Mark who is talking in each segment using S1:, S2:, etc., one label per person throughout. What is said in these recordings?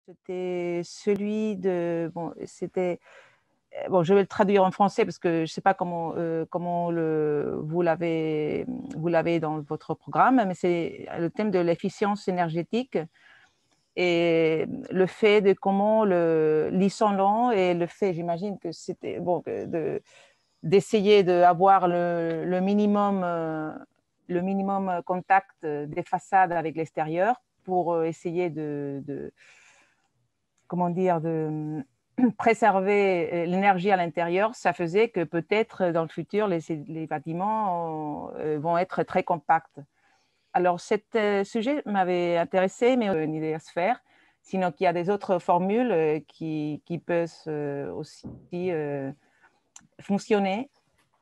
S1: C'était celui de, bon, c'était, bon, je vais le traduire en français parce que je ne sais pas comment vous l'avez dans votre programme, mais c'est le thème de l'efficience énergétique et le fait de comment l'isolant et le fait, j'imagine que c'était, bon, d'essayer d'avoir le minimum contact des façades avec l'extérieur pour essayer comment dire, de préserver l'énergie à l'intérieur. Ça faisait que peut-être dans le futur, les bâtiments vont être très compacts. Alors, ce sujet m'avait intéressé, mais une idée à se faire. Sinon, qu'il y a des autres formules qui peuvent aussi fonctionner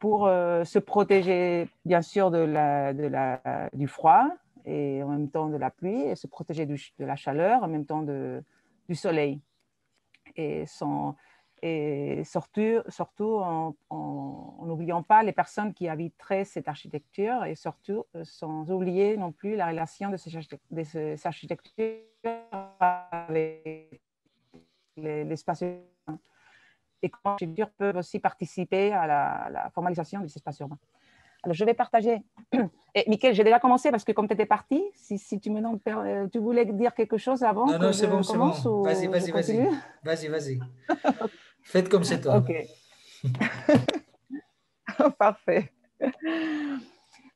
S1: pour se protéger, bien sûr, du froid et en même temps de la pluie, et se protéger de la chaleur, en même temps du soleil. Et, surtout en n'oubliant pas les personnes qui habiteraient cette architecture et surtout sans oublier non plus la relation de ces architectures avec l'espace urbain et comment les architectures peuvent aussi participer à la formalisation des espaces urbains. Alors, je vais partager. Et Mickaël, j'ai déjà commencé parce que comme tu étais parti, si tu me demandes, tu voulais dire quelque chose avant
S2: Non, non,
S1: que
S2: c'est bon,
S1: je
S2: c'est bon.
S1: commence
S2: Vas-y,
S1: ou je
S2: vas-y,
S1: continue?
S2: vas-y. Vas-y, vas-y. Faites comme c'est toi.
S1: Ok, parfait.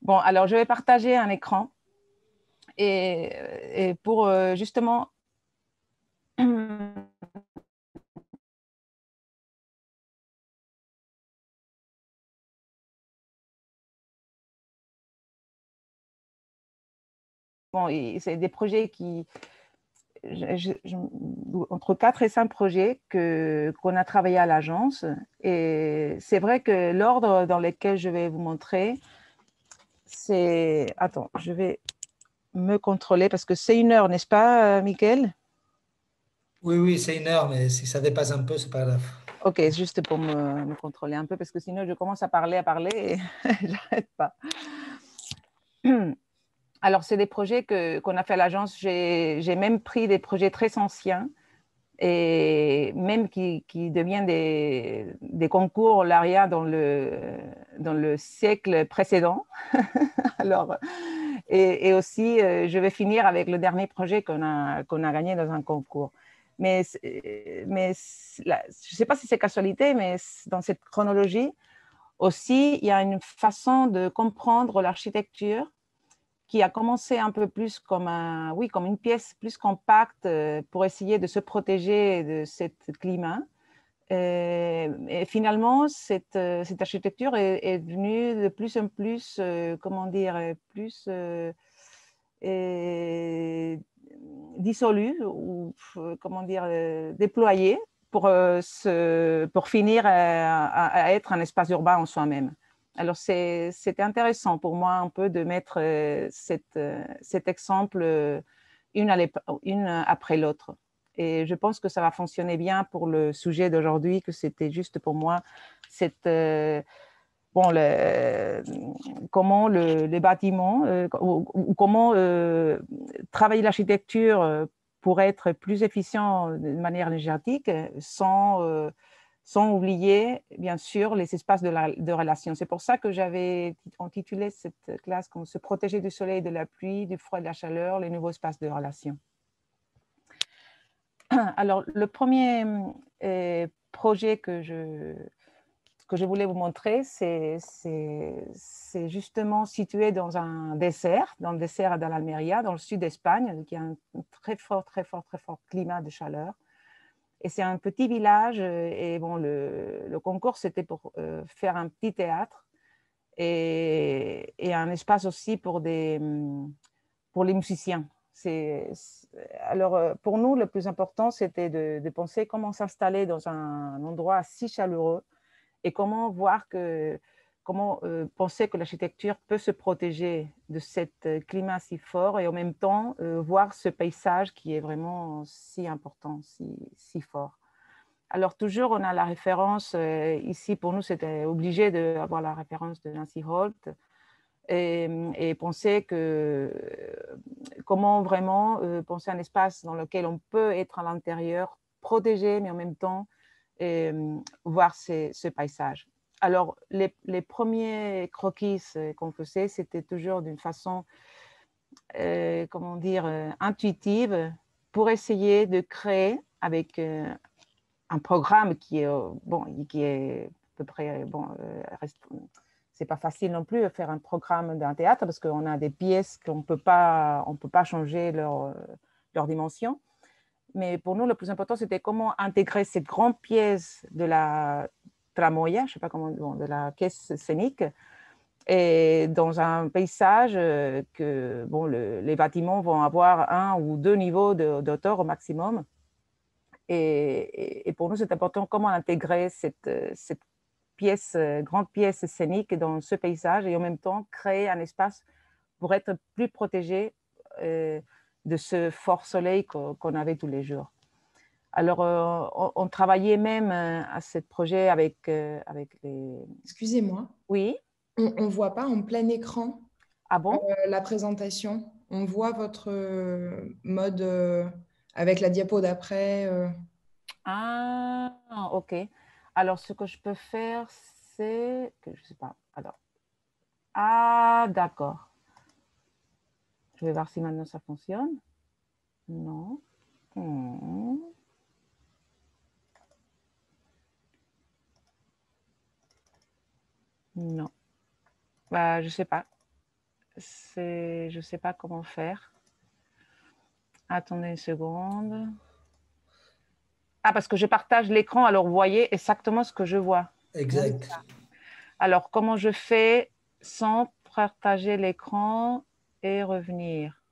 S1: Bon, alors je vais partager un écran et pour justement bon, c'est des projets qui entre 4 et 5 projets qu'on a travaillé à l'agence. Et c'est vrai que l'ordre dans lequel je vais vous montrer, c'est... Attends, je vais me contrôler parce que c'est 1 heure, n'est-ce pas, Mickaël?
S2: Oui, oui, c'est 1 heure, mais si ça dépasse un peu, c'est pas grave.
S1: Ok, juste pour me contrôler un peu parce que sinon je commence à parler et j'arrête pas. Alors, c'est des projets qu'on a fait à l'agence. J'ai même pris des projets très anciens et même qui deviennent des concours lauréats dans le siècle précédent. Alors, et aussi, je vais finir avec le dernier projet qu'on a gagné dans un concours. Mais je ne sais pas si c'est casualité, mais dans cette chronologie aussi, il y a une façon de comprendre l'architecture qui a commencé un peu plus oui, comme une pièce plus compacte pour essayer de se protéger de ce climat. Et finalement, cette architecture est devenue de plus en plus, comment dire, plus dissolue ou, comment dire, déployée pour finir à être un espace urbain en soi-même. Alors, c'était intéressant pour moi un peu de mettre cet exemple une après l'autre. Et je pense que ça va fonctionner bien pour le sujet d'aujourd'hui, que c'était juste pour moi cette, bon, comment les bâtiments ou comment travailler l'architecture pour être plus efficient de manière énergétique sans oublier, bien sûr, les espaces de relation. C'est pour ça que j'avais intitulé cette classe comme se protéger du soleil, de la pluie, du froid et de la chaleur, les nouveaux espaces de relation. Alors, le premier projet que je voulais vous montrer, c'est justement situé dans le désert d'Almeria, dans le sud d'Espagne, qui a un très fort, très fort, très fort climat de chaleur. Et c'est un petit village. Et bon, le concours, c'était pour faire un petit théâtre et un espace aussi pour les musiciens. Alors, pour nous, le plus important, c'était de penser comment s'installer dans un endroit si chaleureux et comment penser que l'architecture peut se protéger de ce climat si fort et en même temps voir ce paysage qui est vraiment si important, si fort. Alors toujours, on a la référence, ici pour nous, c'était obligé d'avoir la référence de Nancy Holt, et penser que comment vraiment penser un espace dans lequel on peut être à l'intérieur, protégé, mais en même temps voir ce paysage. Alors, les premiers croquis qu'on faisait, c'était toujours d'une façon, comment dire, intuitive, pour essayer de créer avec un programme qui est, bon, qui est à peu près, bon, c'est pas facile non plus de faire un programme d'un théâtre parce qu'on a des pièces qu'on peut pas changer leur dimension. Mais pour nous, le plus important, c'était comment intégrer cette grande pièce de la tramoya, je sais pas comment, bon, de la caisse scénique, et dans un paysage que bon, les bâtiments vont avoir 1 ou 2 niveaux d'auteur au maximum. Et pour nous, c'est important comment intégrer cette pièce, grande pièce scénique dans ce paysage et en même temps créer un espace pour être plus protégé de ce fort soleil qu'on avait tous les jours. Alors, on travaillait même à ce projet avec les…
S3: Excusez-moi,
S1: Oui.
S3: on ne voit pas en plein écran
S1: Ah bon?
S3: la présentation. On voit votre mode avec la diapo d'après.
S1: Ah, ok. Alors, ce que je peux faire, c'est que je ne sais pas. Alors, ah, d'accord. Je vais voir si maintenant ça fonctionne. Non. Non. Bah, je ne sais pas. Je ne sais pas comment faire. Attendez une seconde. Ah, parce que je partage l'écran, alors vous voyez exactement ce que je vois.
S2: Exact.
S1: Alors, comment je fais sans partager l'écran et revenir?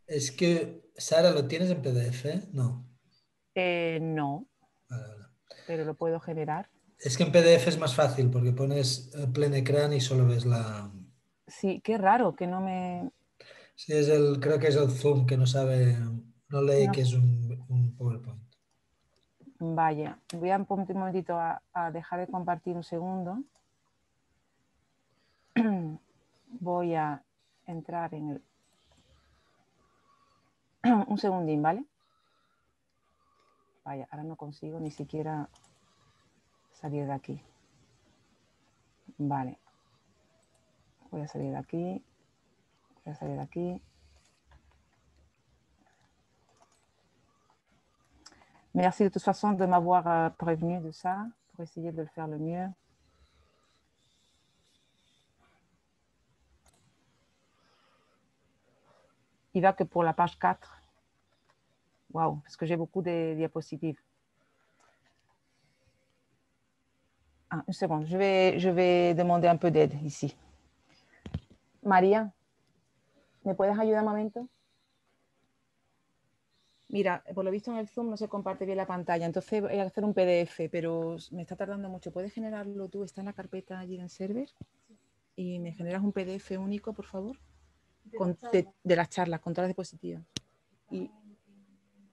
S2: Es que, Sara, ¿lo tienes en PDF? No.
S1: No,
S2: Vale, vale.
S1: pero lo puedo generar.
S2: Es que en PDF es más fácil porque pones pleno ecrán y solo ves la…
S1: Sí, qué raro que no me…
S2: Sí, creo que es el Zoom que no sabe, no lee
S1: No,
S2: que es un PowerPoint.
S1: vaya, voy a un momentito a dejar de compartir un segundo. Voy a entrar en el… un segundín, ¿vale? Vaya, ahora no consigo ni siquiera salir de aquí. Vale. Voy a salir de aquí. Voy a salir de aquí. Merci de toute façon de m'avoir prévenu de ça pour essayer de le faire le mieux. Il va que pour la page 4. Waouh, parce que j'ai beaucoup de diapositives. Ah, une seconde, je vais demander un peu d'aide ici. María, ¿me puedes ayudar un momento? Mira, por lo visto en el Zoom no se comparte bien la pantalla, entonces voy a hacer un PDF, pero me está tardando mucho. ¿Puedes generarlo tú? ¿Está en la carpeta allí en el server? Y me generas un PDF único, por favor, de las charlas, con todas las diapositivas. Y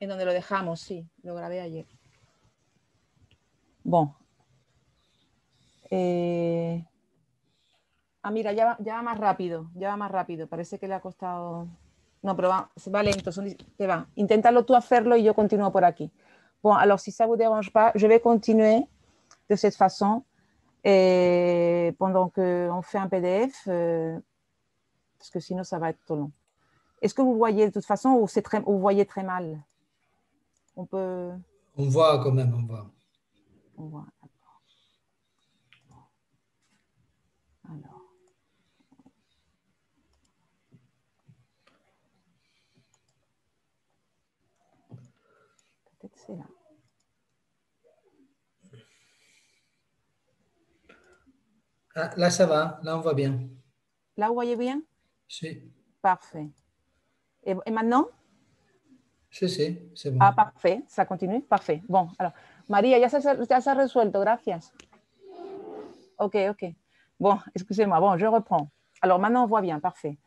S1: en donde lo dejamos, sí, lo grabé ayer. Bon. Ah, mira, ya va más rápido, ya va más rápido. Parece que le ha costado… No, pero va lento. Te va. Inténtalo tú hacerlo y yo continúo por aquí. Bon, alors si ça vous dérange pas, je vais continuer de cette façon pendant qu'on fait un PDF, parce que sinon ça va être trop long. Est-ce que vous voyez de toute façon ou vous voyez très mal? On peut…
S2: On voit quand même, on voit.
S1: On voit, d'accord. Alors… Peut-être c'est là.
S2: Ah, là, ça va, là, on voit bien.
S1: Là, vous voyez bien?
S2: Sí.
S1: Parfait. Et maintenant?
S2: Sí, sí, c'est bon.
S1: Ah, parfait, ça continue, parfait. Bon, alors, María, ya se ha resuelto, gracias. Ok, ok. Bon, excusez-moi, bon, je reprends. Alors, maintenant, on voit bien, parfait.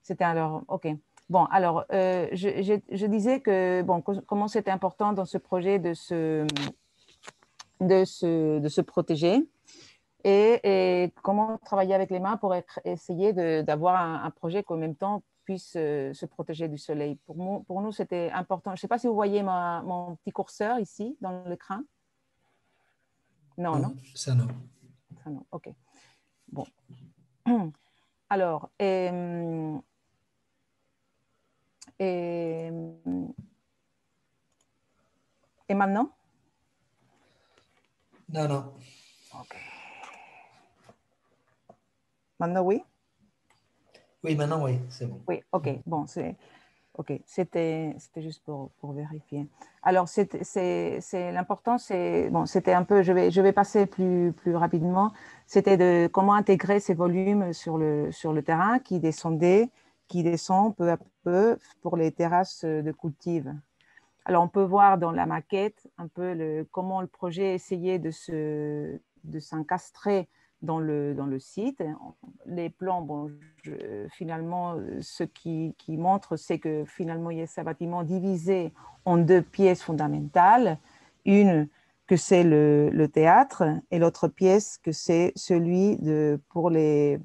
S1: C'était alors, ok. Bon, alors, je disais que, bon, comment c'était important dans ce projet de se protéger. et comment travailler avec les mains pour essayer d'avoir un projet qui en même temps puisse se protéger du soleil. Pour nous, c'était important. Je ne sais pas si vous voyez mon petit curseur ici dans l'écran. Non, non?
S2: Ça non.
S1: Ça non, ok. Bon. Alors, et maintenant?
S2: Non, non.
S1: Ok. Maintenant, oui?
S2: Oui, maintenant, oui, c'est bon.
S1: Oui, ok. Bon, ok. C'était juste pour vérifier. Alors, l'important, bon, c'était un peu, je vais passer plus rapidement. C'était de comment intégrer ces volumes sur le terrain qui descend peu à peu pour les terrasses de cultive. Alors, on peut voir dans la maquette un peu comment le projet essayait de s'encastrer dans le site. Les plans, bon, finalement, ce qui montre, c'est que finalement, il y a ce bâtiment divisé en deux pièces fondamentales. Une que c'est le théâtre et l'autre pièce que c'est celui pour les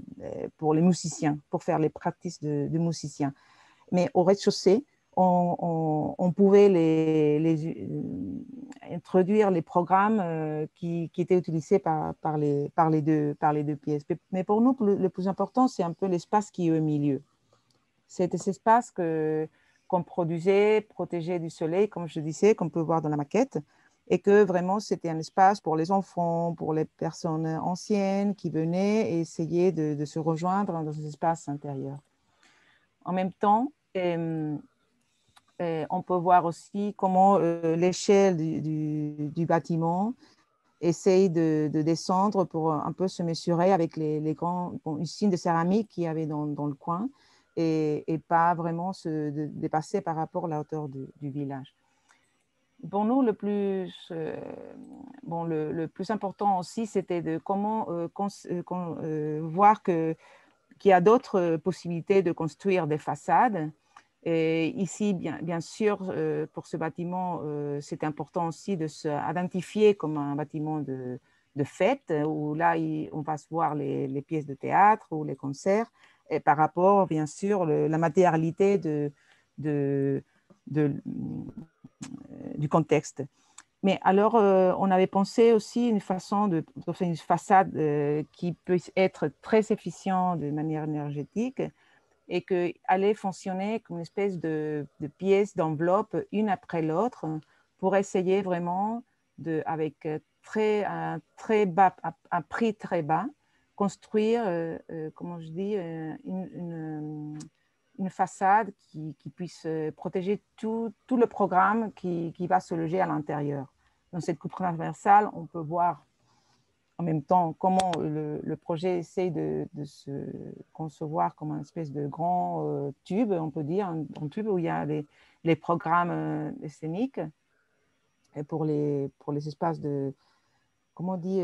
S1: musiciens, pour faire les pratiques de musiciens. Mais au rez-de-chaussée, on pouvait introduire les programmes qui étaient utilisés par les deux pièces. Mais pour nous, le plus important, c'est un peu l'espace qui est au milieu. C'était cet espace qu'on produisait, protégé du soleil, comme je disais, qu'on peut voir dans la maquette, et que vraiment, c'était un espace pour les enfants, pour les personnes anciennes qui venaient et essayaient de se rejoindre dans cet espace intérieur. En même temps, on peut voir aussi comment l'échelle du bâtiment essaye de descendre pour un peu se mesurer avec les grandes usines de céramique qu'il y avait dans le coin et pas vraiment se dépasser par rapport à la hauteur du village. Pour nous, le plus important aussi, c'était de comment voir qu'il y a d'autres possibilités de construire des façades. Et ici, bien sûr, pour ce bâtiment, c'est important aussi de s'identifier comme un bâtiment de fête, où là, on va se voir les pièces de théâtre ou les concerts, et par rapport, bien sûr, la matérialité du contexte. Mais alors, on avait pensé aussi une façon de faire une façade qui puisse être très efficiente de manière énergétique, et qu'elle allait fonctionner comme une espèce de pièce, d'enveloppe, une après l'autre, pour essayer vraiment, avec un prix très bas, construire, comment je dis, une façade qui puisse protéger tout le programme qui va se loger à l'intérieur. Dans cette coupe transversale, on peut voir en même temps comment le projet essaie de se concevoir comme une espèce de grand tube, on peut dire, un tube où il y a les programmes scéniques et pour les espaces de, comment on dit,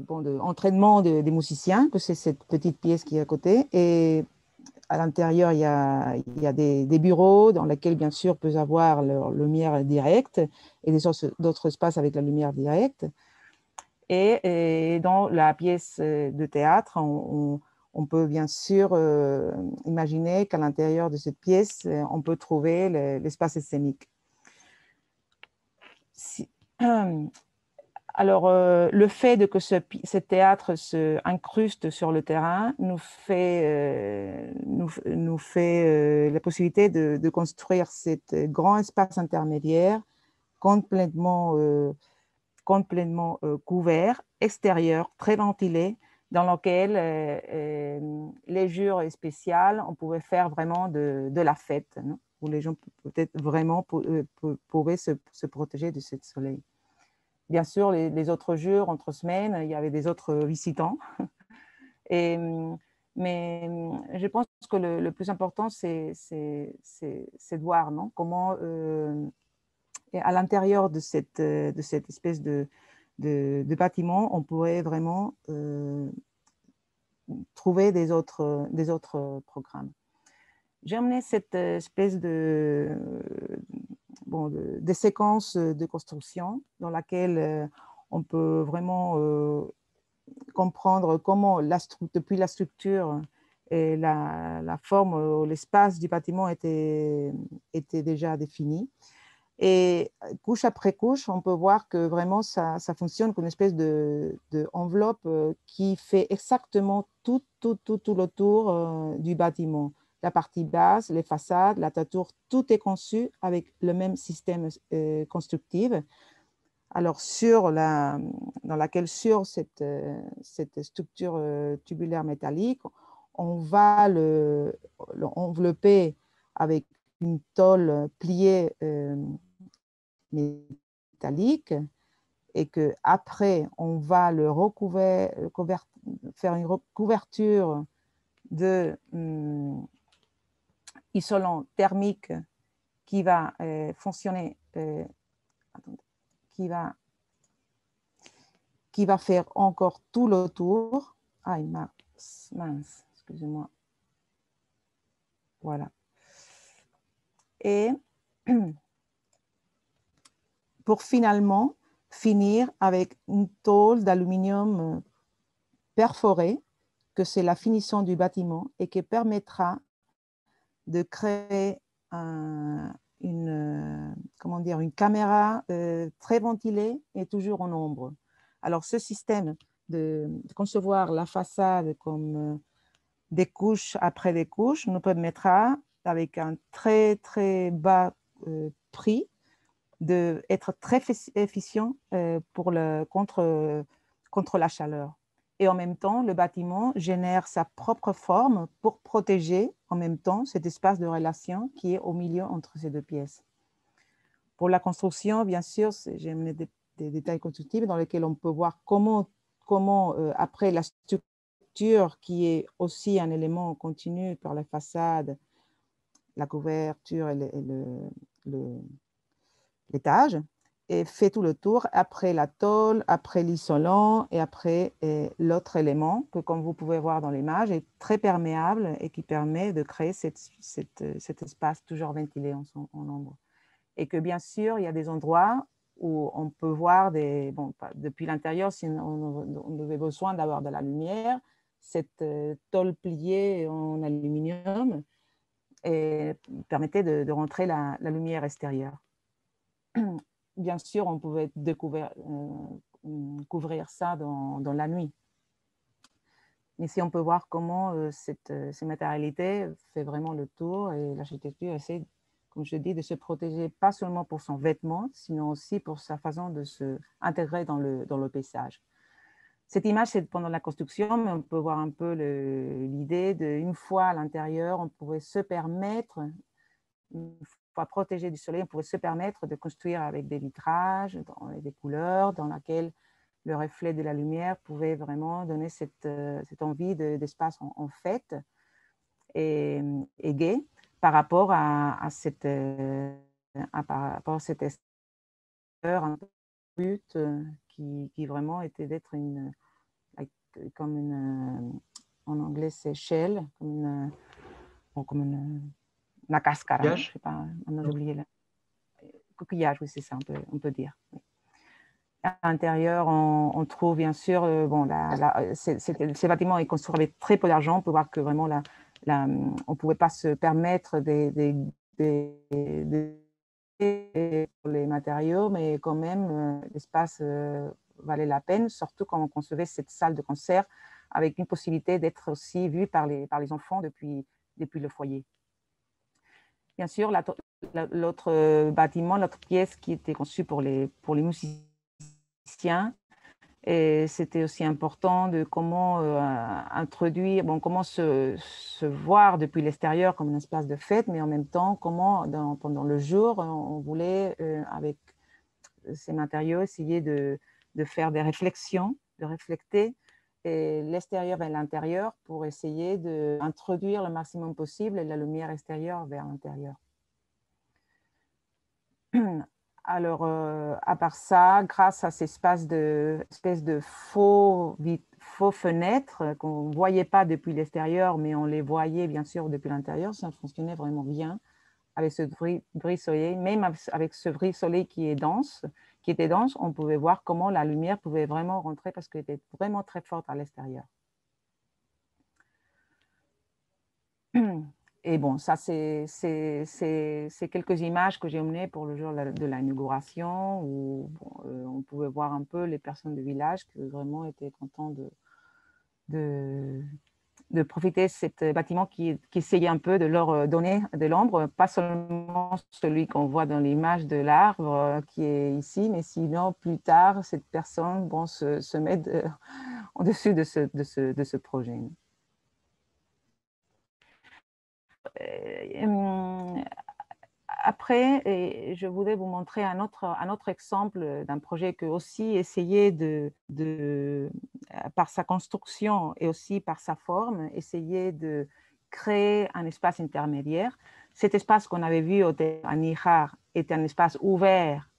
S1: d'entraînement des musiciens, que c'est cette petite pièce qui est à côté. Et à l'intérieur, il y a des bureaux dans lesquels, bien sûr, peut avoir la lumière directe et d'autres espaces avec la lumière directe. Et dans la pièce de théâtre, on peut bien sûr imaginer qu'à l'intérieur de cette pièce, on peut trouver l'espace scénique. Alors, le fait que ce théâtre se incruste sur le terrain nous fait la possibilité de construire cet grand espace intermédiaire complètement couvert, extérieur, très ventilé, dans lequel les jours spéciaux, on pouvait faire vraiment de la fête, non? Où les gens peut-être vraiment pouvaient se protéger de ce soleil. Bien sûr, les autres jours, entre semaines, il y avait des autres visitants. Mais je pense que le plus important, c'est de voir, non? Comment, à l'intérieur de cette espèce de bâtiment, on pourrait vraiment trouver des autres programmes. J'ai emmené cette espèce de séquences de construction dans laquelle on peut vraiment comprendre comment, depuis la structure et la forme, l'espace du bâtiment était déjà défini. Et couche après couche, on peut voir que vraiment ça fonctionne comme une espèce d'enveloppe qui fait exactement tout le tour du bâtiment. La partie basse, les façades, la toiture, tout est conçu avec le même système constructif. Alors, dans laquelle sur cette structure tubulaire métallique, on va l'envelopper avec une tôle pliée métallique et qu'après, on va le faire une couverture de isolant thermique qui va fonctionner, qui va faire encore tout le tour. Ah, mince, excusez-moi. Voilà. Et pour finalement finir avec une tôle d'aluminium perforée, que c'est la finition du bâtiment et qui permettra de créer une caméra très ventilée et toujours en ombre. Alors, ce système de concevoir la façade comme des couches après des couches nous permettra, avec un très, très bas prix, d'être très efficient contre la chaleur. Et en même temps, le bâtiment génère sa propre forme pour protéger en même temps cet espace de relation qui est au milieu entre ces deux pièces. Pour la construction, bien sûr, j'ai amené des détails constructifs dans lesquels on peut voir comment après la structure, qui est aussi un élément continu par la façade, la couverture et l'étage, et fait tout le tour après la tôle, après l'isolant et après l'autre élément que, comme vous pouvez voir dans l'image, est très perméable et qui permet de créer cet espace toujours ventilé en ombre. Et que bien sûr, il y a des endroits où on peut voir depuis l'intérieur, si on avait besoin d'avoir de la lumière, cette tôle pliée en aluminium permettait de rentrer la lumière extérieure. Bien sûr, on pouvait couvrir ça dans la nuit. Mais si on peut voir comment cette matérialité fait vraiment le tour et l'architecture essaie, comme je dis, de se protéger pas seulement pour son vêtement, sinon aussi pour sa façon de s'intégrer dans le paysage. Cette image, c'est pendant la construction, mais on peut voir un peu l'idée d'une fois à l'intérieur, on pouvait se permettre, une fois protégé du soleil, on pouvait se permettre de construire avec des vitrages, des couleurs dans lesquelles le reflet de la lumière pouvait vraiment donner cette envie d'espace en fête et gai par rapport à cette extérieur un peu brut qui vraiment était d'être comme une, en anglais c'est shell, comme una cascara, je sais pas, j'ai oublié coquillage, oui c'est ça, on peut dire. Oui. À l'intérieur, on trouve bien sûr, ce bâtiment est construit avec très peu d'argent. On peut voir que vraiment, on ne pouvait pas se permettre les matériaux, mais quand même, l'espace valait la peine, surtout quand on concevait cette salle de concert avec une possibilité d'être aussi vue par les enfants depuis le foyer. Bien sûr, l'autre bâtiment, l'autre pièce qui était conçue pour les musiciens, et c'était aussi important de comment introduire, comment se voir depuis l'extérieur comme un espace de fête, mais en même temps, comment pendant le jour, on voulait, avec ces matériaux, essayer de faire des réflexions, de refléter l'extérieur vers l'intérieur pour essayer d'introduire le maximum possible la lumière extérieure vers l'intérieur. Alors, à part ça, grâce à ces espèces de faux fenêtres qu'on ne voyait pas depuis l'extérieur, mais on les voyait bien sûr depuis l'intérieur, ça fonctionnait vraiment bien avec ce gris soleil, même avec ce gris soleil qui est dense, qui était dense, on pouvait voir comment la lumière pouvait vraiment rentrer parce qu'elle était vraiment très forte à l'extérieur. Et bon, ça, c'est quelques images que j'ai emmenées pour le jour de l'inauguration où bon, on pouvait voir un peu les personnes du village qui vraiment étaient contents de profiter de ce bâtiment qui essayait un peu de leur donner de l'ombre, pas seulement celui qu'on voit dans l'image de l'arbre qui est ici, mais sinon plus tard, cette personne bon, se met au-dessus de ce projet. Après, je voulais vous montrer un autre exemple d'un projet que aussi essayé par sa construction et aussi par sa forme, essayer de créer un espace intermédiaire. Cet espace qu'on avait vu à Níjar était un espace ouvert,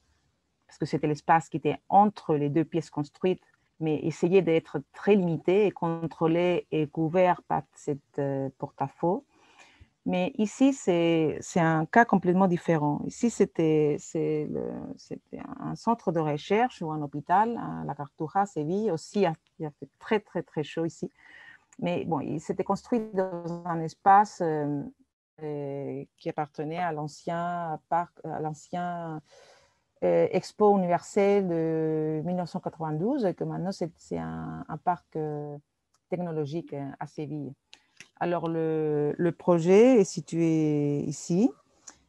S1: parce que c'était l'espace qui était entre les deux pièces construites, mais essayait d'être très limité et contrôlé et couvert par cette porte-à-faux. Mais ici, c'est un cas complètement différent. Ici, c'était un centre de recherche ou un hôpital, à la Cartuja, Séville. Aussi, il a fait très, très, très chaud ici. Mais bon, il s'était construit dans un espace qui appartenait à l'ancien parc, à l'ancien Expo universel de 1992, et que maintenant, c'est un parc technologique à Séville. Alors, le projet est situé ici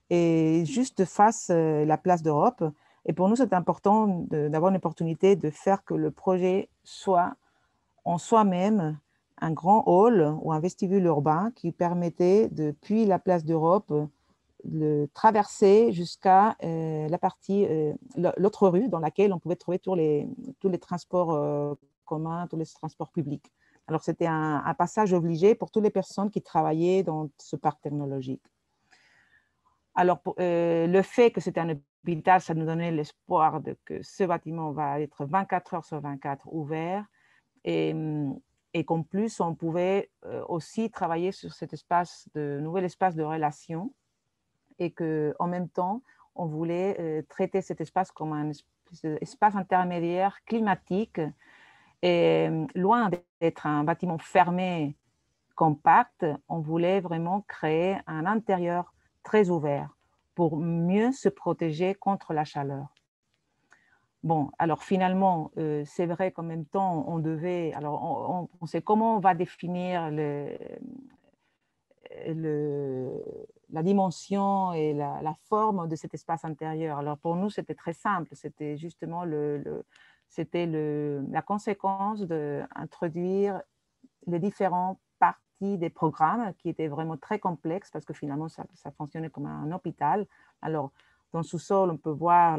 S1: et juste face à la place d'Europe. Et pour nous, c'est important d'avoir une opportunité de faire que le projet soit en soi-même un grand hall ou un vestibule urbain qui permettait, depuis la place d'Europe, de traverser jusqu'à la partie, l'autre rue dans laquelle on pouvait trouver tous les transports communs, tous les transports publics. Alors, c'était un passage obligé pour toutes les personnes qui travaillaient dans ce parc technologique. Alors, le fait que c'était un hôpital, ça nous donnait l'espoir que ce bâtiment va être 24 heures sur 24 ouvert et qu'en plus, on pouvait aussi travailler sur cet nouvel espace de relation et qu'en même temps, on voulait traiter cet espace comme un espace intermédiaire climatique. Et loin d'être un bâtiment fermé, compact, on voulait vraiment créer un intérieur très ouvert pour mieux se protéger contre la chaleur. Bon, alors finalement, c'est vrai qu'en même temps, on devait… Alors, on sait comment on va définir la dimension et la forme de cet espace intérieur. Alors, pour nous, c'était très simple. C'était justement la conséquence d'introduire les différentes parties des programmes qui étaient vraiment très complexes parce que finalement, ça fonctionnait comme un hôpital. Alors, dans le sous-sol, on peut voir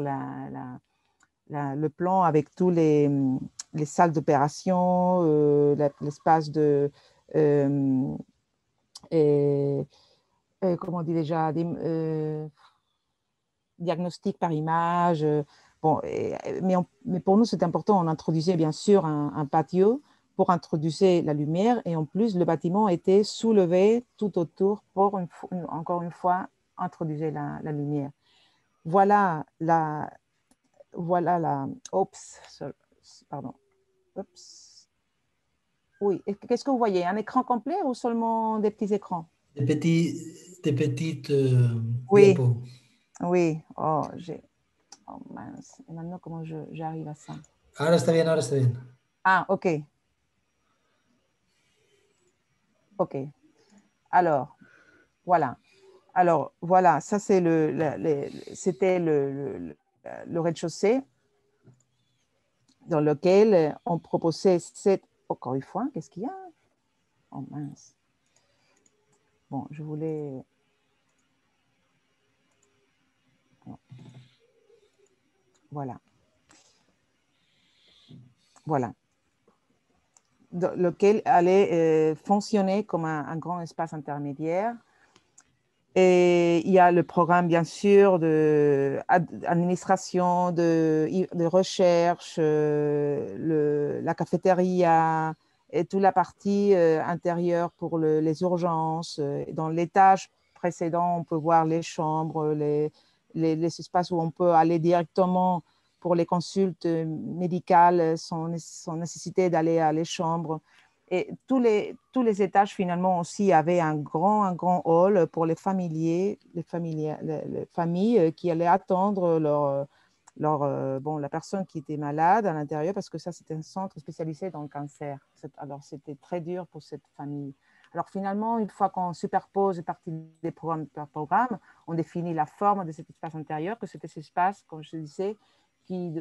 S1: le plan avec tous les salles d'opération, l'espace de… comment on dit déjà, diagnostic par image. Bon, mais pour nous, c'est important. On introduisait bien sûr un patio pour introduire la lumière et en plus, le bâtiment était soulevé tout autour pour, encore une fois, introduire la lumière. Voilà pardon. Oups. Oui, qu'est-ce que vous voyez? Un écran complet ou seulement des petits écrans?
S2: Des petites
S1: Oui,
S2: diapos.
S1: oui. Oh, mince. Et maintenant, comment j'arrive à ça?
S2: Ahora está bien, ahora está bien.
S1: Ah, OK. OK. Alors, voilà. Alors, voilà, ça, c'est c'était le rez-de-chaussée dans lequel on proposait encore une fois, qu'est-ce qu'il y a? Oh, mince. Bon, je voulais… Voilà. Voilà. Dans lequel allait fonctionner comme un grand espace intermédiaire. Et il y a le programme, bien sûr, d'administration, de recherche, la cafétéria et toute la partie intérieure pour les urgences. Dans l'étage précédent, on peut voir les chambres, les espaces où on peut aller directement pour les consultes médicales, sans nécessité d'aller à les chambres. Et tous les étages, finalement, aussi avaient un grand hall pour les familles qui allaient attendre la personne qui était malade à l'intérieur, parce que ça, c'était un centre spécialisé dans le cancer. Alors, c'était très dur pour cette famille. Alors, finalement, une fois qu'on superpose partie des programmes par programme, on définit la forme de cet espace intérieur, que c'était cet espace, comme je disais, qui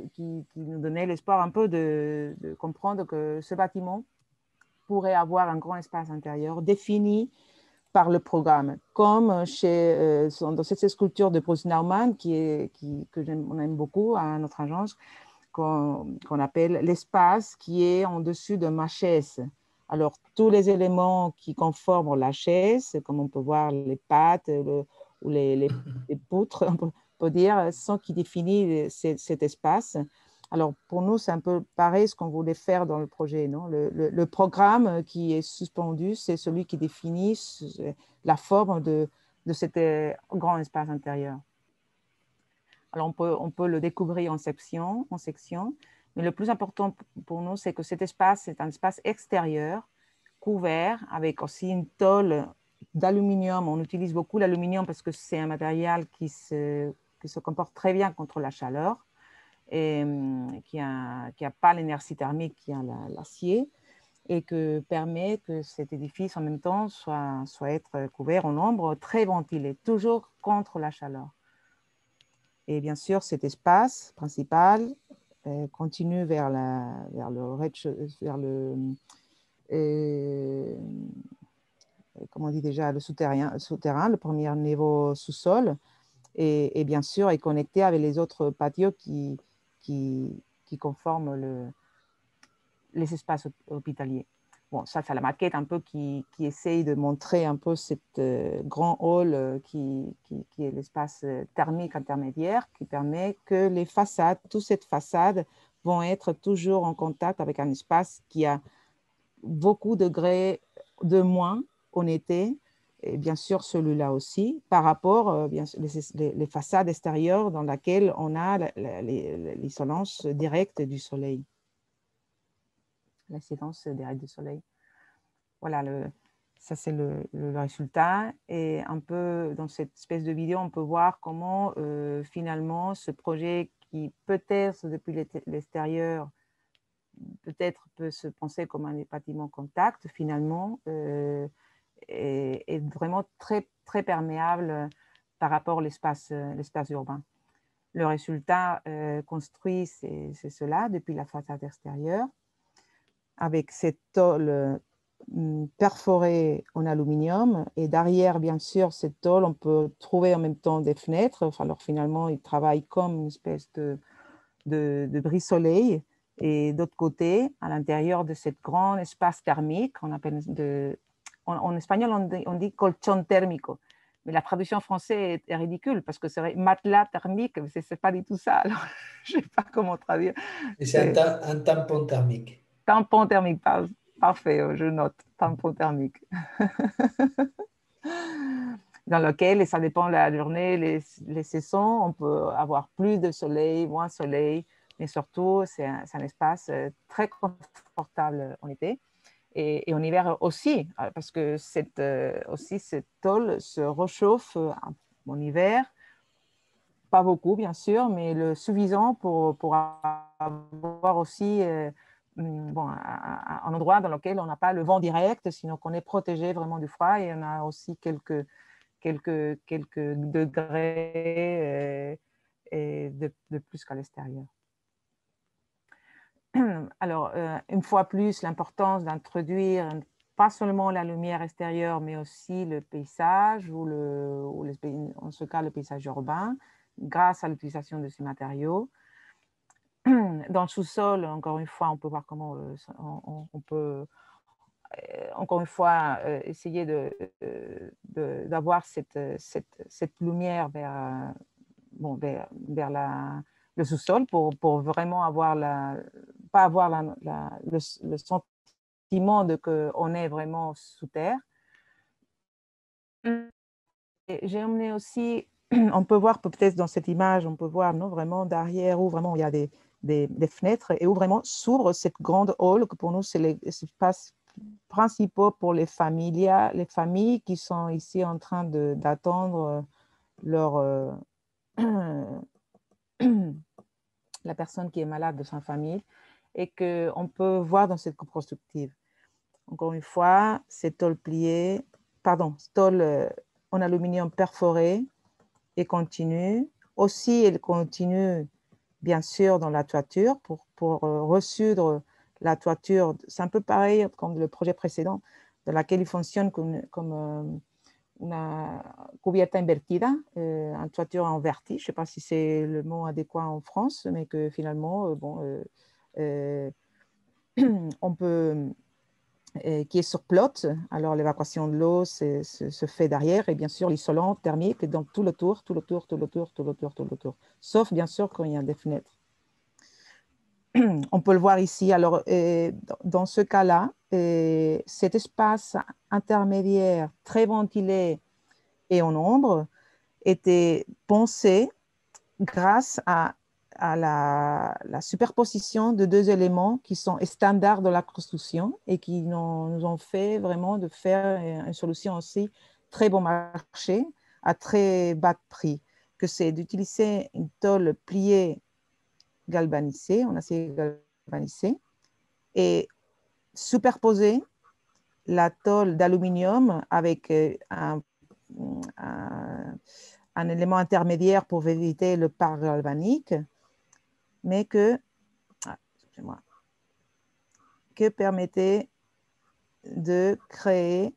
S1: nous donnait l'espoir un peu de comprendre que ce bâtiment pourrait avoir un grand espace intérieur défini par le programme, comme dans cette sculpture de Bruce Nauman on aime beaucoup à notre agence, qu'on appelle l'espace qui est en dessus de ma chaise. Alors, tous les éléments qui conforment la chaise, comme on peut voir les pattes ou les poutres, on peut dire, sont qui définissent cet espace. Alors, pour nous, c'est un peu pareil ce qu'on voulait faire dans le projet. Non, le programme qui est suspendu, c'est celui qui définit la forme de cet grand espace intérieur. Alors, on peut le découvrir en section, mais le plus important pour nous, c'est que cet espace est un espace extérieur, couvert, avec aussi une tôle d'aluminium. On utilise beaucoup l'aluminium parce que c'est un matériel qui se comporte très bien contre la chaleur et qui n'a pas l'énergie thermique qui a l'acier, et que permet que cet édifice en même temps soit être couvert en ombre, très ventilé, toujours contre la chaleur. Et bien sûr, cet espace principal continue vers comment on dit déjà, le souterrain, le premier niveau sous-sol, et bien sûr est connecté avec les autres patios qui conforment les espaces hospitaliers. Bon, ça, c'est la maquette un peu qui essaye de montrer un peu cet grand hall qui est l'espace thermique intermédiaire, qui permet que les façades, toute cette façade, vont être toujours en contact avec un espace qui a beaucoup de degrés de moins en été, et bien sûr celui-là aussi, par rapport bien sûr, les façades extérieures dans lesquelles on a l'isolance directe du soleil. L'incidence directe du soleil. Voilà, ça c'est le résultat. Et un peu dans cette espèce de vidéo, on peut voir comment finalement ce projet qui peut-être depuis l'extérieur, peut-être peut se penser comme un bâtiment contact, finalement est vraiment très, très perméable par rapport à l'espace urbain. Le résultat construit, c'est cela depuis la façade extérieure, avec cette tôle perforée en aluminium, et derrière, bien sûr, cette tôle, on peut trouver en même temps des fenêtres. Alors finalement, il travaille comme une espèce de brise-soleil. Et d'autre côté, à l'intérieur de ce grand espace thermique, on appelle en espagnol, on dit colchón térmico. Mais la traduction française est ridicule parce que c'est matelas thermique, mais ce n'est pas du tout ça. Alors, je ne sais pas comment traduire.
S2: C'est un tampon thermique.
S1: Tampon thermique, parfait, je note, tampon thermique. Dans lequel, et ça dépend de la journée, les saisons, on peut avoir plus de soleil, moins de soleil, mais surtout, c'est un espace très confortable en été. Et en hiver aussi, parce que cette tôle se réchauffe en hiver, pas beaucoup bien sûr, mais le suffisant pour avoir aussi un endroit dans lequel on n'a pas le vent direct, sinon qu'on est protégé vraiment du froid, et on a aussi quelques degrés de plus qu'à l'extérieur. Alors, une fois plus, l'importance d'introduire pas seulement la lumière extérieure, mais aussi le paysage, en ce cas le paysage urbain, grâce à l'utilisation de ces matériaux. Dans le sous-sol, encore une fois, on peut voir comment on peut, encore une fois, essayer d'avoir cette lumière vers le sous-sol pour vraiment pas avoir le sentiment qu'on est vraiment sous terre. J'ai emmené aussi on peut voir peut-être dans cette image, on peut voir non, vraiment derrière où vraiment il y a des fenêtres et où vraiment s'ouvre cette grande hall que pour nous, c'est les espaces principaux pour les familles qui sont ici en train d'attendre leur, la personne qui est malade de sa famille et qu'on peut voir dans cette coupe constructive. Encore une fois, ces tôles pliées, tôles en aluminium perforé et continue. Aussi, elle continue, bien sûr, dans la toiture pour ressoudre la toiture. C'est un peu pareil comme le projet précédent, dans lequel il fonctionne comme una cubierta invertida, une toiture en vertige. Je ne sais pas si c'est le mot adéquat en France, mais que finalement, on peut qui est sur plot. Alors, l'évacuation de l'eau se fait derrière et bien sûr, l'isolant thermique dans tout le tour, sauf bien sûr quand il y a des fenêtres. On peut le voir ici. Alors, dans ce cas-là, cet espace intermédiaire très ventilé et en ombre était pensé grâce à la superposition de deux éléments qui sont standards de la construction et qui nous ont fait vraiment de faire une solution aussi très bon marché à très bas de prix, que c'est d'utiliser une tôle pliée galvanisée, en acier galvanisé, et superposer la tôle d'aluminium avec un élément intermédiaire pour éviter le par galvanique, mais que permettait de créer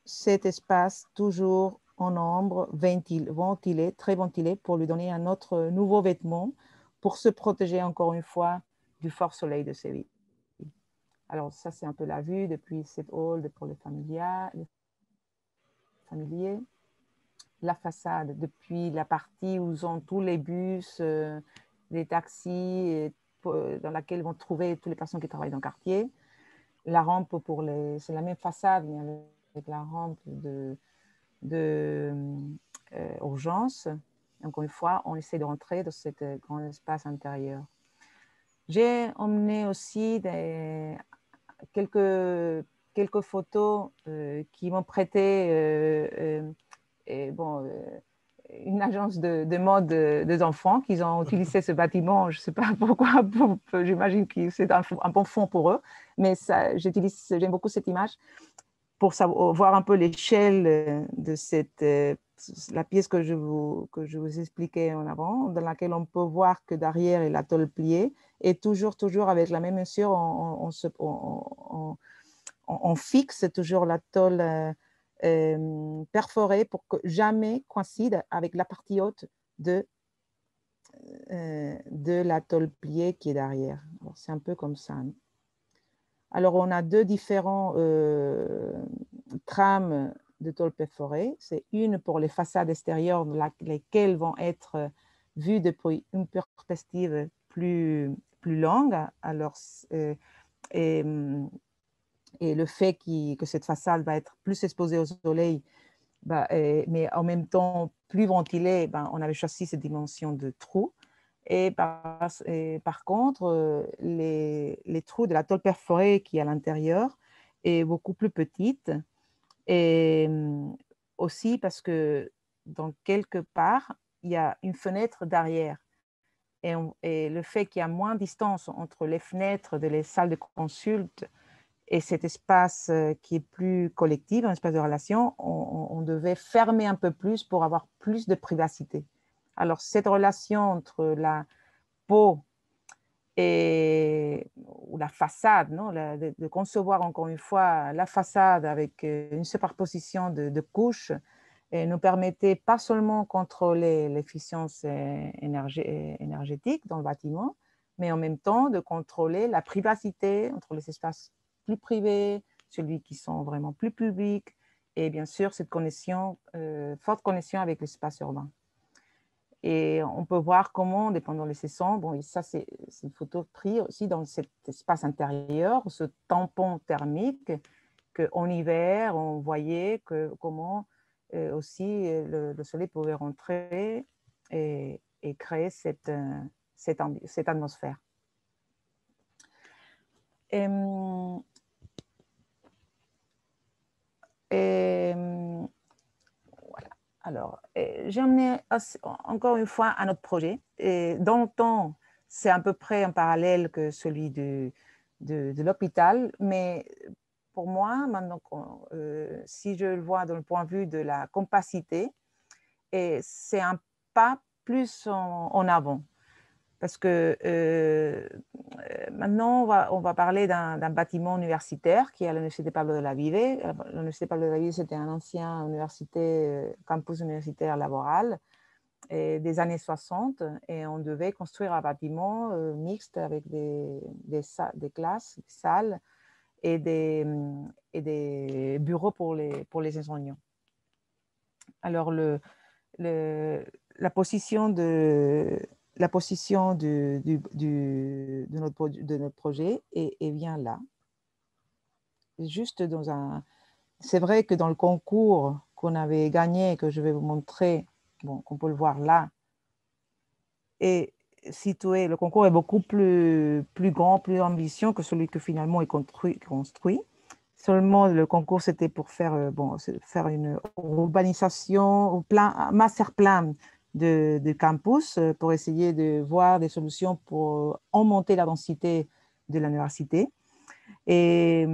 S1: cet espace toujours en ombre, ventilé, très ventilé, pour lui donner un autre nouveau vêtement pour se protéger encore une fois du fort soleil de Séville. Alors ça, c'est un peu la vue depuis cette hall pour les familiers. La façade, depuis la partie où sont tous les bus, les taxis, dans laquelle vont trouver toutes les personnes qui travaillent dans le quartier. La rampe c'est la même façade, mais avec la rampe urgence. Encore une fois, on essaie de rentrer dans cet grand espace intérieur. J'ai emmené aussi quelques photos qui m'ont prêté une agence de mode des enfants qui ont utilisé ce bâtiment. Je ne sais pas pourquoi, j'imagine que c'est un bon fond pour eux, mais j'aime beaucoup cette image pour voir un peu l'échelle de la pièce que je vous expliquais en avant, dans laquelle on peut voir que derrière est la tôle pliée, et toujours avec la même mesure, on fixe toujours la tôle perforée pour que jamais coïncide avec la partie haute de la tôle pliée qui est derrière. C'est un peu comme ça. Alors, on a deux différents trames de tôle perforée. C'est une pour les façades extérieures, lesquelles vont être vues depuis une perspective plus longue. Alors, et le fait que cette façade va être plus exposée au soleil, mais en même temps plus ventilée, on avait choisi cette dimension de trou. Et par contre, les trous de la tôle perforée qui est à l'intérieur est beaucoup plus petite. Et aussi parce que dans quelque part, il y a une fenêtre derrière. Et le fait qu'il y a moins de distance entre les fenêtres des salles de consulte et cet espace qui est plus collectif, un espace de relation, on devait fermer un peu plus pour avoir plus de privacité. Alors, cette relation entre la peau ou la façade, non, de concevoir encore une fois la façade avec une superposition de couches, nous permettait pas seulement contrôler l'efficience énergétique dans le bâtiment, mais en même temps de contrôler la privacité entre les espaces plus privés, celui qui sont vraiment plus publics, et bien sûr cette forte connexion avec l'espace urbain. Et on peut voir comment, dépendant des saisons, et ça c'est une photo prise aussi dans cet espace intérieur, ce tampon thermique, qu'en hiver, on voyait comment aussi le soleil pouvait rentrer et créer cette atmosphère. Voilà. Alors, j'ai emmené encore une fois un autre projet. Et dans le temps, c'est à peu près en parallèle que celui de l'hôpital, mais pour moi, maintenant, si je le vois dans le point de vue de la compacité, c'est un pas plus en avant. Parce que maintenant, on va parler d'un bâtiment universitaire qui est à l'Université Pablo de la Vive. L'Université Pablo de la Vive, c'était un ancien campus universitaire laboral des années 60 et on devait construire un bâtiment mixte avec des classes, des salles et des bureaux pour les enseignants. Alors, la position de notre projet est bien là. Juste c'est vrai que dans le concours qu'on avait gagné, que je vais vous montrer, bon, qu'on peut le voir là, est situé, le concours est beaucoup plus grand, plus ambitieux que celui que finalement est construit. Seulement, le concours, c'était pour faire une urbanisation, un master plan de campus pour essayer de voir des solutions pour augmenter la densité de l'université. Et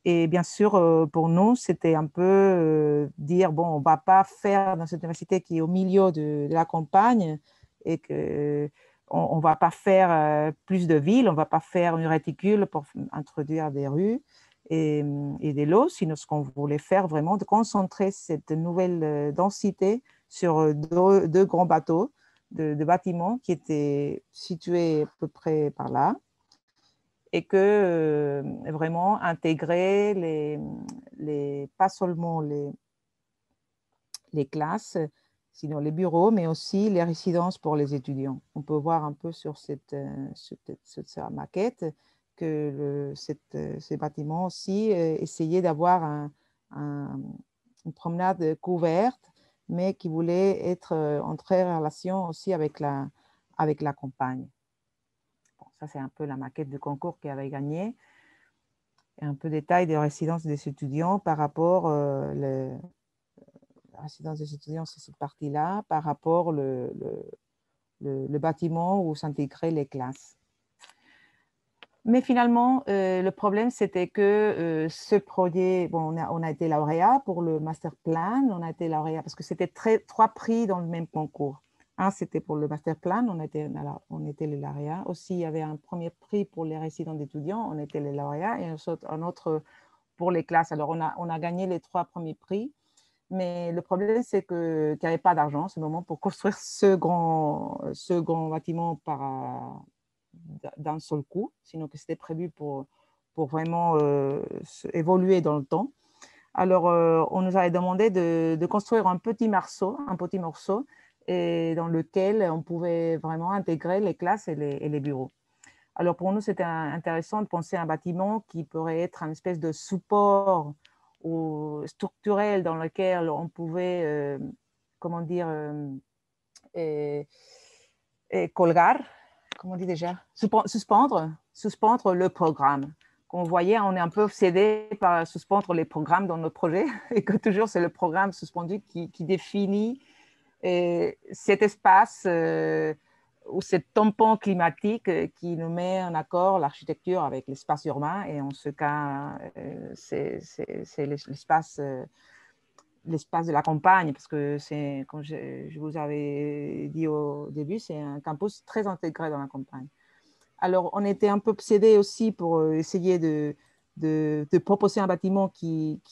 S1: bien sûr, pour nous, c'était un peu dire, bon, on ne va pas faire dans cette université qui est au milieu de la campagne et qu'on ne va pas faire plus de villes, on ne va pas faire une réticule pour introduire des rues et des lots, sinon ce qu'on voulait faire vraiment, de concentrer cette nouvelle densité sur deux grands bateaux de bâtiments qui étaient situés à peu près par là et que vraiment intégrer pas seulement les classes, sinon les bureaux, mais aussi les résidences pour les étudiants. On peut voir un peu sur cette maquette que ces bâtiments aussi essayaient d'avoir une promenade couverte, mais qui voulait être en très relation aussi avec la campagne. Bon, ça, c'est un peu la maquette de concours qui avait gagné. Et un peu de détail des résidences des étudiants par rapport la résidence des étudiants, c'est cette partie-là, par rapport le bâtiment où s'intégraient les classes. Mais finalement, le problème, c'était que ce projet, bon, on a été lauréat pour le master plan, on a été lauréat parce que c'était 3 prix dans le même concours. Un, c'était pour le master plan, on était les lauréats. Aussi, il y avait un premier prix pour les résidents d'étudiants, on était les lauréats, et un autre pour les classes. Alors, on a gagné les 3 premiers prix, mais le problème, c'est qu'il n'y avait pas d'argent à ce moment pour construire ce grand bâtiment d'un seul coup, sinon que c'était prévu pour vraiment évoluer dans le temps. Alors, on nous avait demandé de construire un petit morceau et dans lequel on pouvait vraiment intégrer les classes et les bureaux. Alors, pour nous, c'était intéressant de penser à un bâtiment qui pourrait être une espèce de support ou structurel dans lequel on pouvait, colgar, comment on dit déjà, suspendre le programme. Comme vous voyez, on est un peu obsédé par suspendre les programmes dans notre projet et que toujours c'est le programme suspendu qui définit cet espace ou ce tampon climatique qui nous met en accord l'architecture avec l'espace urbain. Et en ce cas, c'est l'espace de la campagne, parce que c'est, comme je vous avais dit au début, c'est un campus très intégré dans la campagne. Alors, on était un peu obsédés aussi pour essayer de proposer un bâtiment qui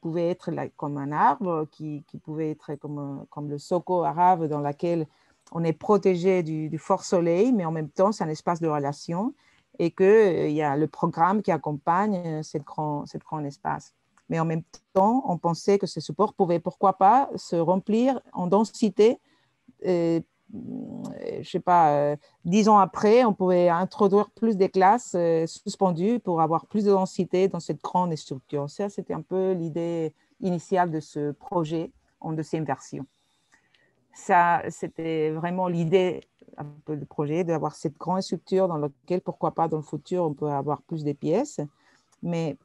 S1: pouvait être comme un arbre, qui pouvait être comme le Soko arabe dans lequel on est protégé du fort soleil, mais en même temps, c'est un espace de relation et qu'il y a le programme qui accompagne ce grand espace. Mais en même temps, on pensait que ce support pouvait, pourquoi pas, se remplir en densité. Je ne sais pas, 10 ans après, on pouvait introduire plus de classes suspendues pour avoir plus de densité dans cette grande structure. Ça, c'était un peu l'idée initiale de ce projet en deuxième version. Ça, c'était vraiment l'idée un peu du projet, d'avoir cette grande structure dans laquelle, pourquoi pas, dans le futur, on peut avoir plus de pièces. Mais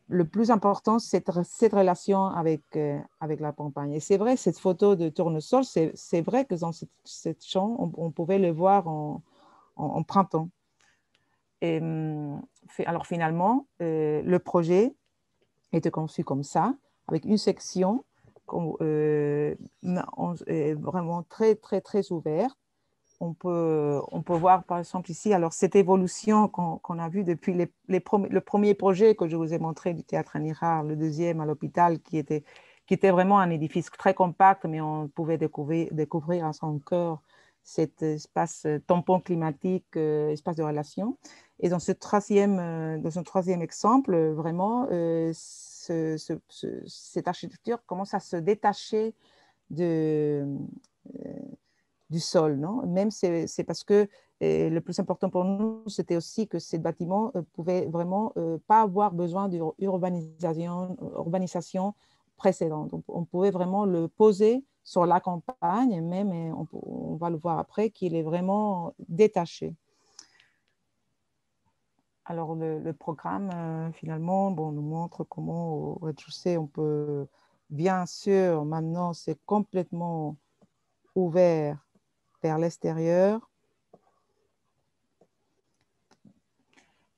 S1: le plus important, c'est cette relation avec la campagne. Et c'est vrai, cette photo de tournesol, c'est vrai que dans cette chambre, on pouvait le voir en printemps. Et, alors finalement, le projet était conçu comme ça, avec une section vraiment très, très, très ouverte. On peut voir, par exemple, ici, alors cette évolution qu'on a vue depuis le premier projet que je vous ai montré du théâtre Anirard, le deuxième à l'hôpital, qui était vraiment un édifice très compact, mais on pouvait découvrir à son cœur cet espace tampon climatique, espace de relation. Et dans ce troisième exemple, vraiment, cette architecture commence à se détacher du sol, non? Même c'est parce que le plus important pour nous, c'était aussi que ces bâtiments pouvaient vraiment pas avoir besoin d'urbanisation précédente. Donc, on pouvait vraiment le poser sur la campagne, même, et on va le voir après, qu'il est vraiment détaché. Alors, le programme, finalement, bon, nous montre comment au rez-de-chaussée, on peut, bien sûr, maintenant, c'est complètement ouvert vers l'extérieur.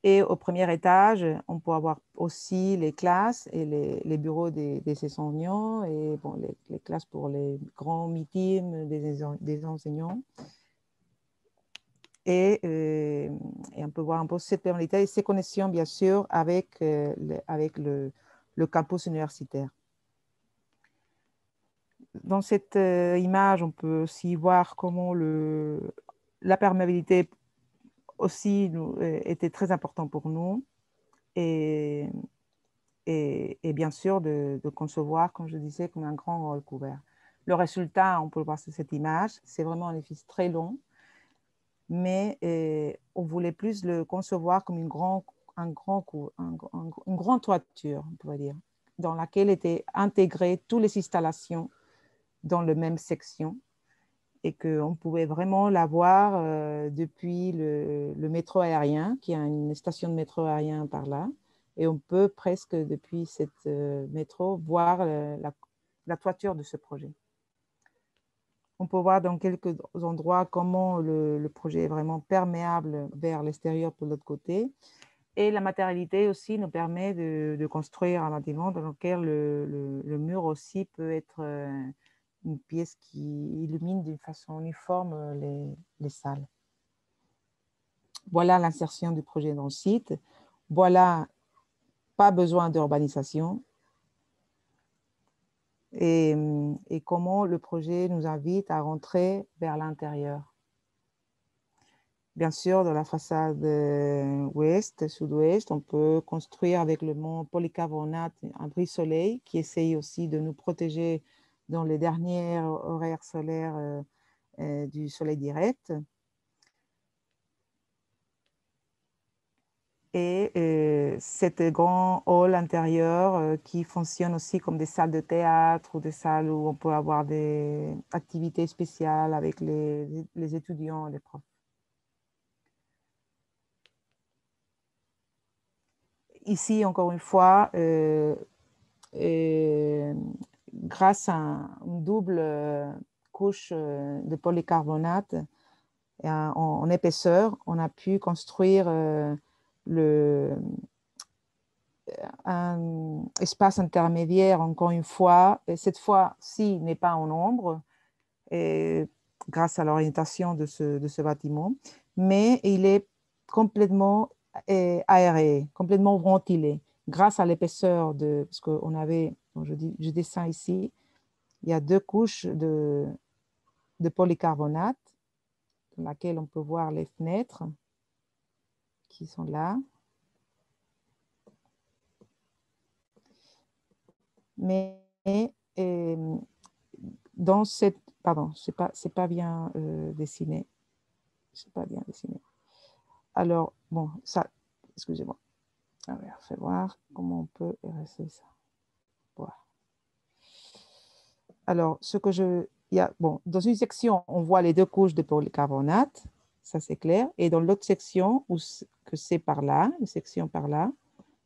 S1: Et au premier étage, on peut avoir aussi les classes et les bureaux des enseignants et bon, les classes pour les grands meetings des enseignants. Et on peut voir un peu cette pérennité et ces connexions, bien sûr, avec le campus universitaire. Dans cette image, on peut aussi voir comment la perméabilité aussi était très important pour nous. Et bien sûr de concevoir, comme je disais, comme un grand hall couvert. Le résultat, on peut le voir sur cette image, c'est vraiment un édifice très long, mais on voulait plus le concevoir comme une grande toiture, on pourrait dire, dans laquelle étaient intégrées toutes les installations dans la même section et qu'on pouvait vraiment la voir depuis le métro aérien, qui a une station de métro aérien par là. Et on peut presque, depuis cette métro, voir la toiture de ce projet. On peut voir dans quelques endroits comment le projet est vraiment perméable vers l'extérieur pour l'autre côté. Et la matérialité aussi nous permet de construire un bâtiment dans lequel le mur aussi peut être une pièce qui illumine d'une façon uniforme les salles. Voilà l'insertion du projet dans le site. Voilà, pas besoin d'urbanisation. Et comment le projet nous invite à rentrer vers l'intérieur. Bien sûr, dans la façade ouest, sud-ouest, on peut construire avec le mont polycarbonate un brise-soleil qui essaye aussi de nous protéger dans les derniers horaires solaires du soleil direct. Et cet grand hall intérieur qui fonctionne aussi comme des salles de théâtre ou des salles où on peut avoir des activités spéciales avec les étudiants et les profs. Ici, encore une fois, grâce à une double couche de polycarbonate en épaisseur, on a pu construire un espace intermédiaire, encore une fois, et cette fois-ci n'est pas en ombre, et grâce à l'orientation de ce bâtiment, mais il est complètement aéré, complètement ventilé, grâce à l'épaisseur parce qu'on avait, je descends ici, il y a deux couches de polycarbonate, dans laquelle on peut voir les fenêtres qui sont là. Mais dans cette... Pardon, c'est pas bien dessiné. C'est pas bien dessiné. Alors, bon, ça... Excusez-moi. On va faire voir comment on peut effacer ça. Voilà. Alors, bon, dans une section, on voit les deux couches de polycarbonate, ça c'est clair. Et dans l'autre section, que c'est par là, une section par là,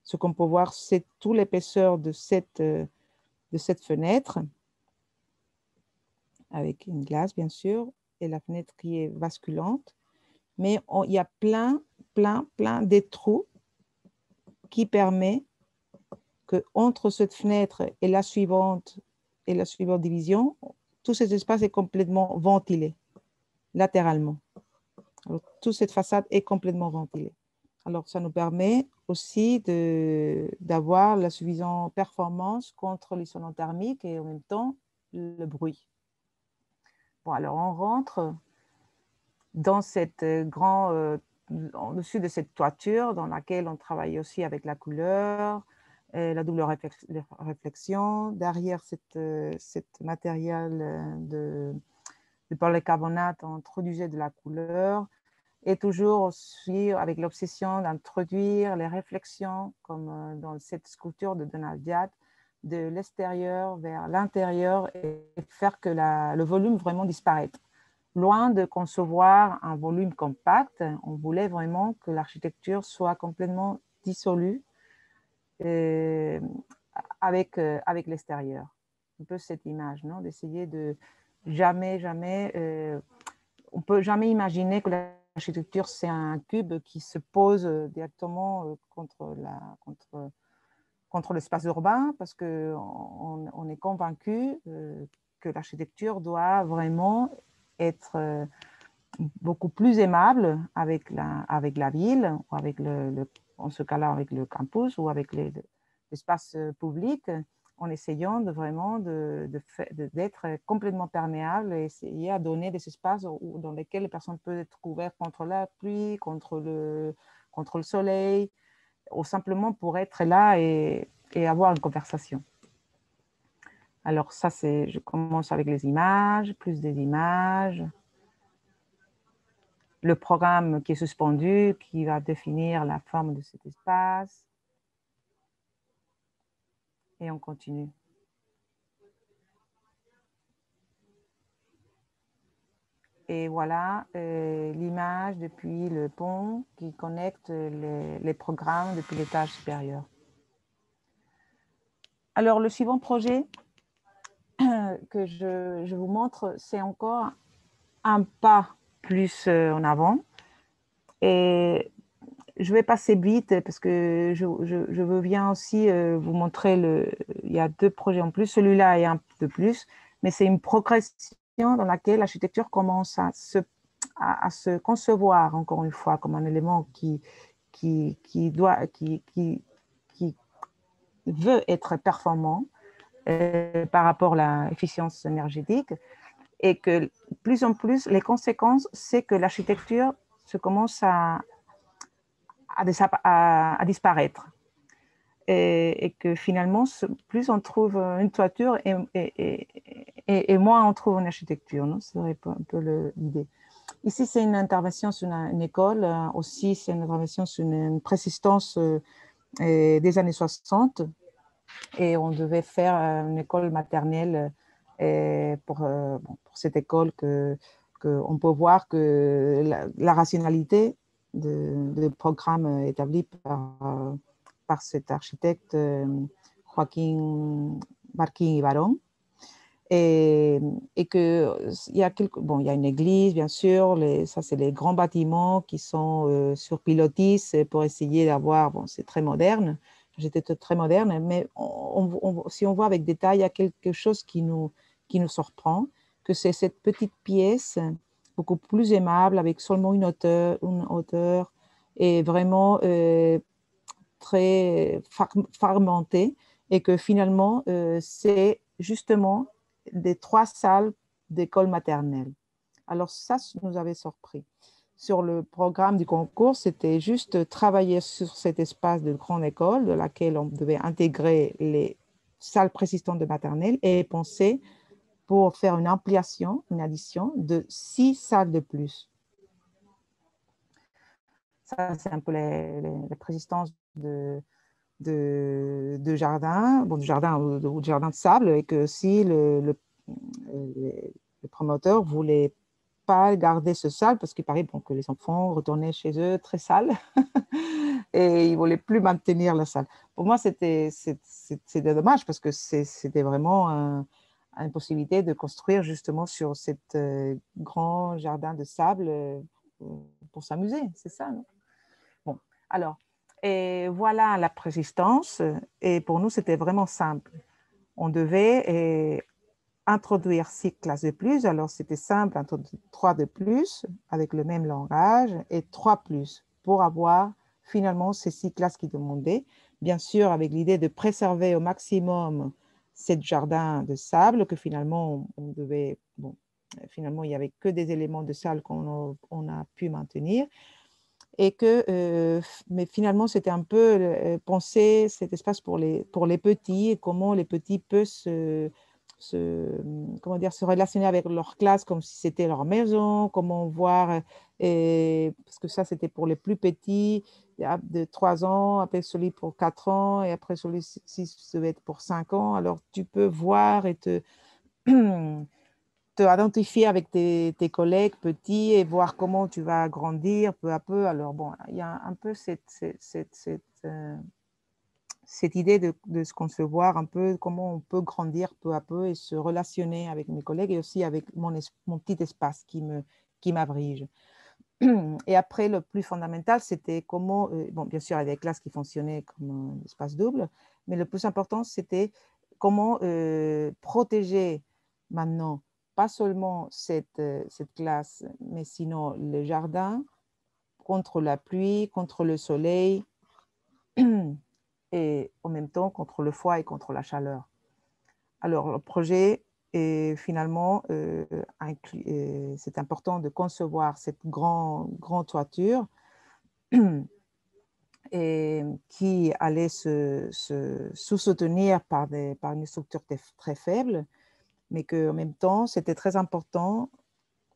S1: ce qu'on peut voir, c'est toute l'épaisseur de cette fenêtre, avec une glace, bien sûr, et la fenêtre qui est basculante. Mais il y a plein de trous qui permettent qu'entre cette fenêtre et la suivante division, tout cet espace est complètement ventilé, latéralement. Alors, toute cette façade est complètement ventilée. Alors, ça nous permet aussi d'avoir la suffisante performance contre l'isolement thermique et en même temps le bruit. Bon, alors on rentre dans cette au-dessus de cette toiture dans laquelle on travaille aussi avec la couleur, la double réflexion. Derrière cette matériel de polycarbonate, on introduisait de la couleur et toujours aussi avec l'obsession d'introduire les réflexions comme dans cette sculpture de Donald Diat, de l'extérieur vers l'intérieur et faire que le volume vraiment disparaisse. Loin de concevoir un volume compact, on voulait vraiment que l'architecture soit complètement dissolue avec l'extérieur. Un peu cette image, non? D'essayer de jamais, on ne peut jamais imaginer que l'architecture, c'est un cube qui se pose directement contre l'espace urbain, parce qu'on est convaincu que l'architecture doit vraiment être beaucoup plus aimable avec la ville, ou avec en ce cas-là avec le campus ou avec l'espace public, en essayant vraiment d'être complètement perméable et essayer à donner des espaces dans lesquels les personnes peuvent être couvertes contre la pluie, contre le soleil, ou simplement pour être là et avoir une conversation. Alors ça, je commence avec les images, plus des images. Le programme qui est suspendu, qui va définir la forme de cet espace. Et on continue. Et voilà l'image depuis le pont qui connecte les programmes depuis l'étage supérieur. Alors, le suivant projet que je vous montre, c'est encore un pas plus en avant. Et je vais passer vite parce que je veux bien aussi vous montrer il y a 2 projets en plus. Celui-là est un peu plus, mais c'est une progression dans laquelle l'architecture commence à se concevoir, encore une fois, comme un élément qui veut être performant par rapport à l'efficience énergétique, et que plus en plus, les conséquences, c'est que l'architecture se commence à disparaître. Et que finalement, plus on trouve une toiture et moins on trouve une architecture. C'est un peu l'idée. Ici, c'est une intervention sur une école. Aussi, c'est une intervention sur une persistance des années 60. Et on devait faire une école maternelle pour cette école qu'on peut voir que la rationalité de programme établi par cet architecte Joaquín Barquín y Barón. Et qu'il y a il y a une église, bien sûr, ça c'est les grands bâtiments qui sont sur pilotis pour essayer d'avoir, c'est très moderne, j'étais très moderne, mais si on voit avec détail, il y a quelque chose qui nous surprend, que c'est cette petite pièce beaucoup plus aimable, avec seulement une hauteur et vraiment très fragmentée, et que finalement, c'est justement des 3 salles d'école maternelle. Alors ça nous avait surpris. Sur le programme du concours, c'était juste travailler sur cet espace de grande école de laquelle on devait intégrer les salles préexistantes de maternelle et penser pour faire une ampliation, une addition de 6 salles de plus. Ça, c'est un peu les préexistences de jardin, du jardin de sable, et que aussi les promoteurs ne voulaient pas garder ce salle parce qu'il paraît bon, que les enfants retournaient chez eux très sales et ils ne voulaient plus maintenir la salle. Pour moi, c'était dommage parce que c'était vraiment une possibilité de construire justement sur cet grand jardin de sable pour s'amuser, c'est ça, non? Bon, alors, et voilà la présistance. Et pour nous, c'était vraiment simple. On devait introduire 6 classes de plus. Alors, c'était simple, introduire 3 de plus avec le même langage et 3 plus pour avoir finalement ces 6 classes qui demandaient. Bien sûr, avec l'idée de préserver au maximum ce jardin de sable que finalement, on devait... Bon, finalement, il n'y avait que des éléments de sable qu'on a pu maintenir. Et mais finalement, c'était un peu penser cet espace pour les petits et comment les petits peuvent comment dire, se relationner avec leur classe comme si c'était leur maison, comment voir, parce que ça, c'était pour les plus petits, de 3 ans, après celui pour 4 ans, et après celui-ci, ça va être pour 5 ans. Alors, tu peux voir et te identifier avec tes collègues petits et voir comment tu vas grandir peu à peu. Alors, bon, il y a un peu cette idée de se concevoir un peu comment on peut grandir peu à peu et se relationner avec mes collègues et aussi avec mon petit espace qui m'abrige. Et après, le plus fondamental, c'était comment, bon, bien sûr, il y avait des classes qui fonctionnaient comme un espace double, mais le plus important, c'était comment protéger maintenant, pas seulement cette classe, mais sinon le jardin contre la pluie, contre le soleil, et en même temps contre le froid et contre la chaleur. Alors, le projet est finalement, c'est important de concevoir cette grande toiture et qui allait se soutenir par une structure très faible, mais qu'en même temps, c'était très important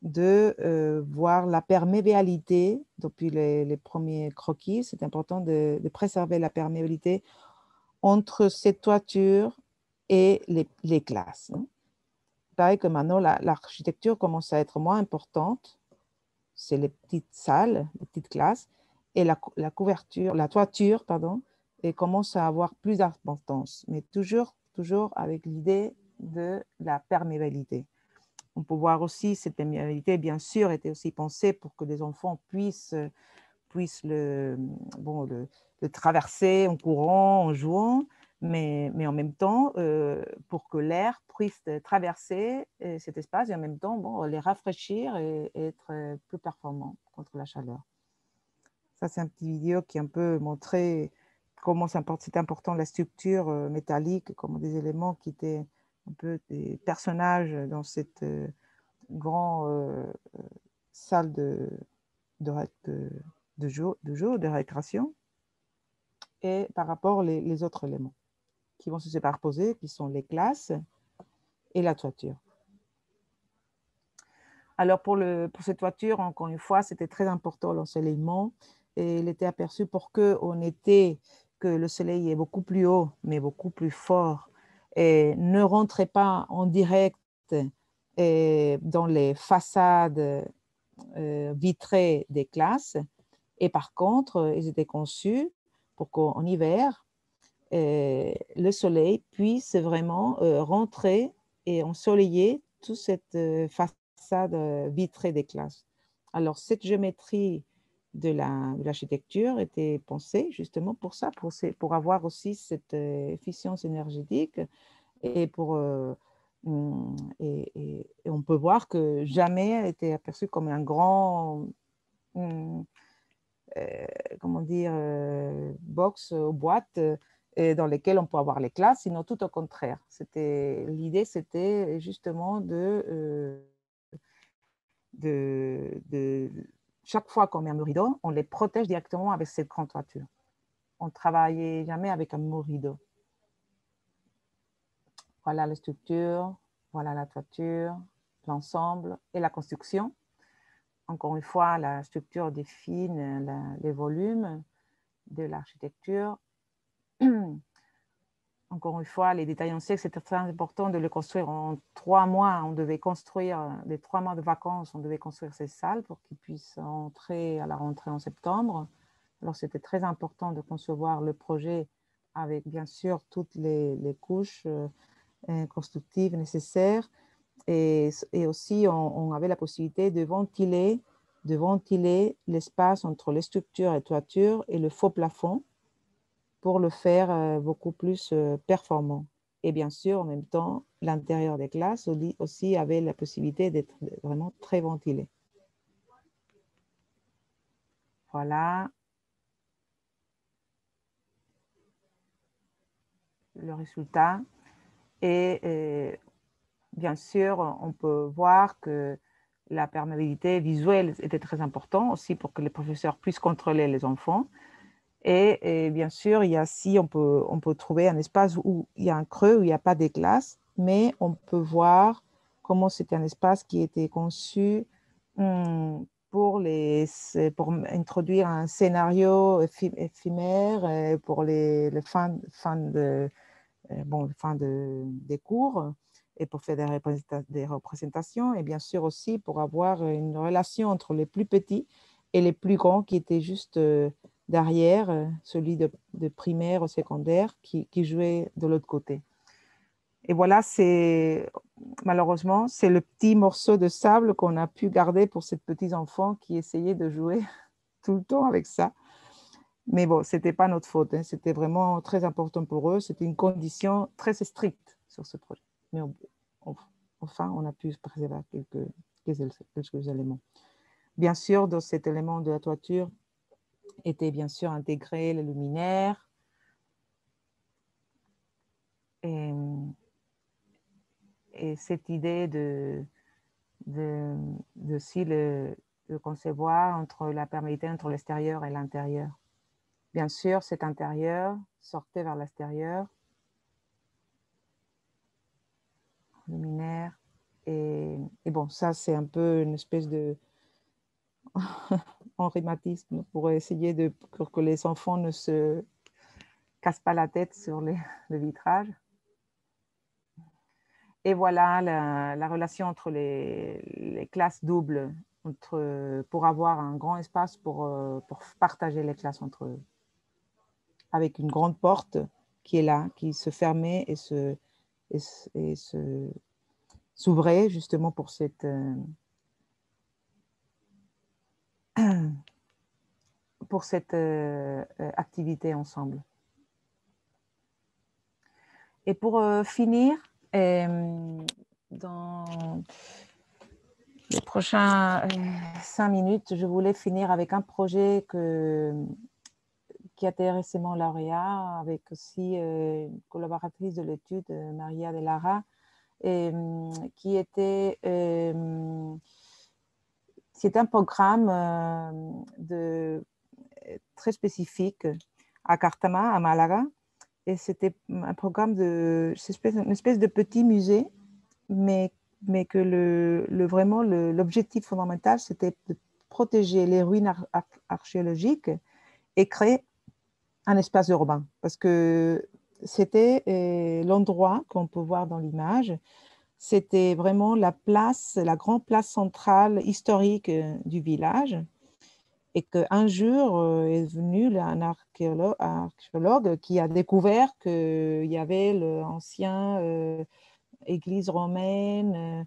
S1: de voir la perméabilité depuis les premiers croquis. C'est important de préserver la perméabilité entre cette toiture et les classes. Pareil que maintenant, l'architecture commence à être moins importante. C'est les petites salles, les petites classes, et la toiture, pardon, et commence à avoir plus d'importance, mais toujours avec l'idée de la perméabilité. On peut voir aussi cette perméabilité, bien sûr, était aussi pensée pour que les enfants puissent le traverser en courant, en jouant, mais en même temps, pour que l'air puisse traverser cet espace et en même temps, bon, les rafraîchir et être plus performant contre la chaleur. Ça, c'est un petit vidéo qui un peu montrait comment c'était important la structure métallique, comme des éléments qui étaient un peu des personnages dans cette grande salle de jeu, de récréation, et par rapport les autres éléments qui vont se superposer, qui sont les classes et la toiture. Alors, pour cette toiture, encore une fois, c'était très important l'ensoleillement, et il était aperçu pour que le soleil est beaucoup plus haut, mais beaucoup plus fort, et ne rentrait pas en direct dans les façades vitrées des classes. Et par contre, ils étaient conçus pour qu'en hiver, le soleil puisse vraiment rentrer et ensoleiller toute cette façade vitrée des classes. Alors, cette géométrie de l'architecture était pensée justement pour ça, pour avoir aussi cette efficience énergétique et et on peut voir que jamais a été aperçu comme un grand comment dire, box ou boîte dans lesquelles on peut avoir les classes, sinon tout au contraire. L'idée, c'était justement chaque fois qu'on met un rideau, on les protège directement avec cette grande toiture. On ne travaillait jamais avec un mur rideau. Voilà la structure, voilà la toiture, l'ensemble et la construction. Encore une fois, la structure définit les volumes de l'architecture. encore une fois, les détails, on sait que c'était très important de le construire en 3 mois. On devait construire, les 3 mois de vacances, on devait construire ces salles pour qu'ils puissent entrer à la rentrée en septembre. Alors, c'était très important de concevoir le projet avec, bien sûr, toutes les couches constructives nécessaires. Et aussi, on avait la possibilité de ventiler l'espace entre les structures et toitures et le faux plafond pour le faire beaucoup plus performant. Et bien sûr, en même temps, l'intérieur des classes aussi avait la possibilité d'être vraiment très ventilé. Voilà le résultat. Et bien sûr, on peut voir que la perméabilité visuelle était très importante aussi pour que les professeurs puissent contrôler les enfants. Et bien sûr, ici, on peut trouver un espace où il y a un creux, où il n'y a pas de classe, mais on peut voir comment c'était un espace qui était conçu pour introduire un scénario éphémère pour les fins des cours et pour faire des représentations et bien sûr aussi pour avoir une relation entre les plus petits et les plus grands qui étaient juste derrière, celui de primaire ou secondaire qui jouait de l'autre côté. Et voilà, malheureusement, c'est le petit morceau de sable qu'on a pu garder pour ces petits enfants qui essayaient de jouer tout le temps avec ça. Mais bon, ce n'était pas notre faute, hein. C'était vraiment très important pour eux. C'était une condition très stricte sur ce projet. Mais enfin, on a pu préserver quelques éléments. Bien sûr, dans cet élément de la toiture était bien sûr intégré le luminaire. Et cette idée de concevoir entre la perméabilité entre l'extérieur et l'intérieur. Bien sûr, cet intérieur sortait vers l'extérieur, luminaire. Et bon, ça, c'est un peu une espèce de enrhumatisme pour essayer pour que les enfants ne se cassent pas la tête sur le vitrage. Et voilà la relation entre les classes doubles pour avoir un grand espace pour partager les classes entre eux. Avec une grande porte qui est là, qui se fermait et s'ouvrait justement pour cette activité ensemble. Et pour finir, dans les prochains 5 minutes, je voulais finir avec un projet qui a été récemment lauréat, avec aussi une collaboratrice de l'étude, Maria de Lara, qui était c'est un programme très spécifique à Cartama, à Malaga. Et c'était un programme une espèce de petit musée, mais que vraiment l'objectif fondamental, c'était de protéger les ruines archéologiques et créer un espace urbain. Parce que c'était l'endroit qu'on peut voir dans l'image, c'était vraiment la grande place centrale historique du village. Et qu'un jour est venu un archéologue qui a découvert qu'il y avait l'ancienne église romaine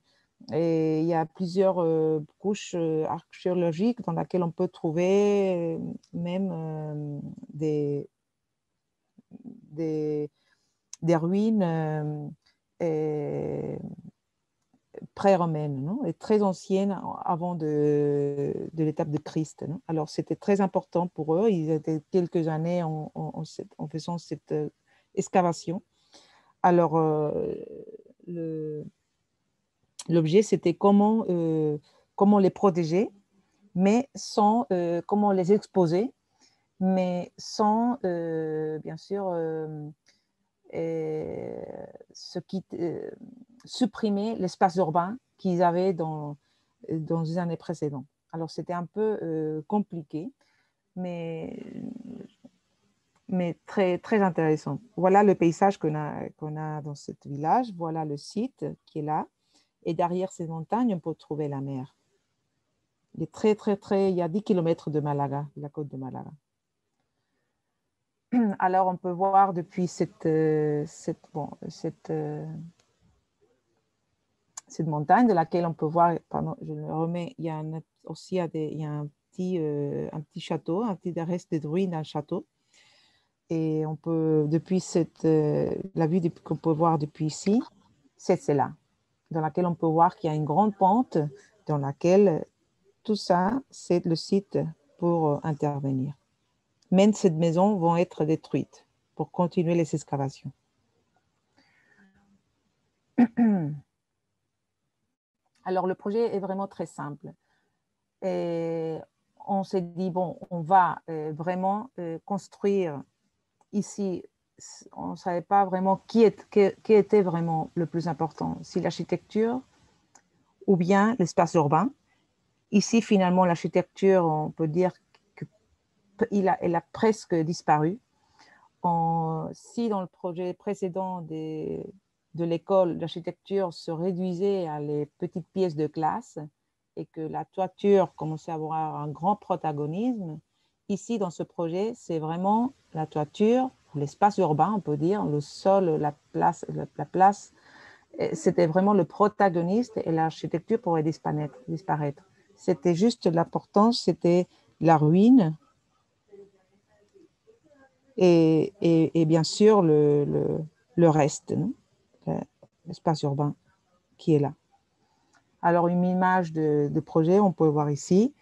S1: et il y a plusieurs couches archéologiques dans lesquelles on peut trouver même des ruines pré-romaine, non? Et très ancienne avant de l'étape de Christ, non? Alors, c'était très important pour eux. Ils étaient quelques années en faisant cette excavation. Alors, l'objet, c'était comment les protéger, mais sans comment les exposer, mais sans, bien sûr, supprimer l'espace urbain qu'ils avaient dans les années précédentes. Alors, c'était un peu compliqué, mais mais très, très intéressant. Voilà le paysage qu'on a dans ce village. Voilà le site qui est là. Et derrière ces montagnes, on peut trouver la mer. Il est très, très, très... Il y a 10 kilomètres de Malaga, la côte de Malaga. Alors, on peut voir depuis cette montagne de laquelle on peut voir, pardon, je le remets, il y a aussi il y a un petit château, un petit reste de ruines d'un château. Et on peut, depuis la vue qu'on peut voir depuis ici, c'est celle-là, dans laquelle on peut voir qu'il y a une grande pente, dans laquelle tout ça, c'est le site pour intervenir. Même ces maisons vont être détruites pour continuer les excavations. Alors, le projet est vraiment très simple. Et on s'est dit, bon, on va vraiment construire ici. On ne savait pas vraiment qui était vraiment le plus important, si l'architecture ou bien l'espace urbain. Ici, finalement, l'architecture, on peut dire qu'elle a presque disparu. Si dans le projet précédent de l'école, l'architecture se réduisait à les petites pièces de classe et que la toiture commençait à avoir un grand protagonisme, ici, dans ce projet, c'est vraiment la toiture, l'espace urbain, on peut dire, le sol, la place, c'était vraiment le protagoniste et l'architecture pourrait disparaître. C'était juste l'importance, c'était la ruine et bien sûr le reste, l'espace urbain qui est là. Alors, une image de projet, on peut voir ici.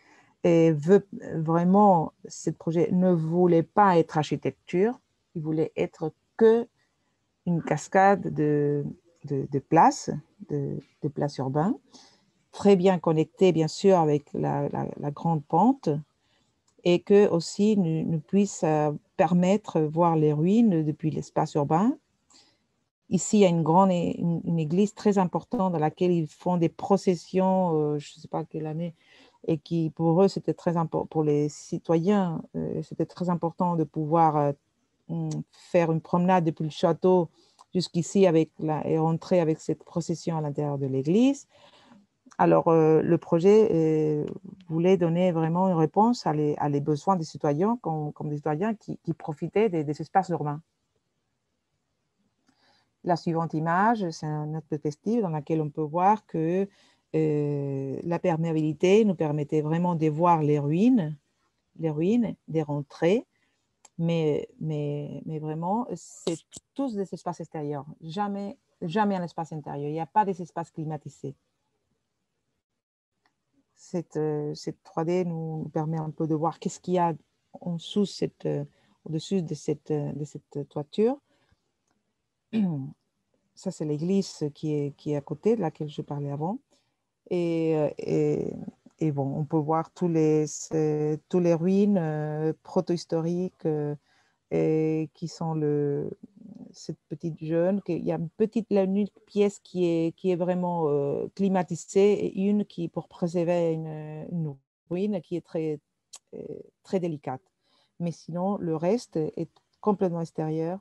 S1: Et vraiment, ce projet ne voulait pas être architecture, il voulait être que une cascade de places, de places urbaines, très bien connectée, bien sûr, avec la grande pente, et que aussi nous puisse permettre de voir les ruines depuis l'espace urbain. Ici, il y a une église très importante dans laquelle ils font des processions, je ne sais pas quelle année, et qui, pour eux, c'était très important, pour les citoyens, c'était très important de pouvoir faire une promenade depuis le château jusqu'ici et rentrer avec cette procession à l'intérieur de l'église. Alors, le projet voulait donner vraiment une réponse à les besoins des citoyens, comme des citoyens qui profitaient des espaces urbains. La suivante image, c'est un autre perspective dans laquelle on peut voir que la perméabilité nous permettait vraiment de voir les ruines, des rentrées, mais vraiment, c'est tous des espaces extérieurs, jamais un espace intérieur. Il n'y a pas des espaces climatisés. Cette 3D nous permet un peu de voir qu'est-ce qu'il y a en dessous, au-dessus de cette toiture. Ça, c'est l'église qui est à côté, de laquelle je parlais avant. Et bon, on peut voir tous les ruines proto-historiques qui sont cette petite jeune. Il y a une pièce qui est vraiment climatisée et une qui, pour préserver une ruine qui est très, très délicate. Mais sinon, le reste est complètement extérieur.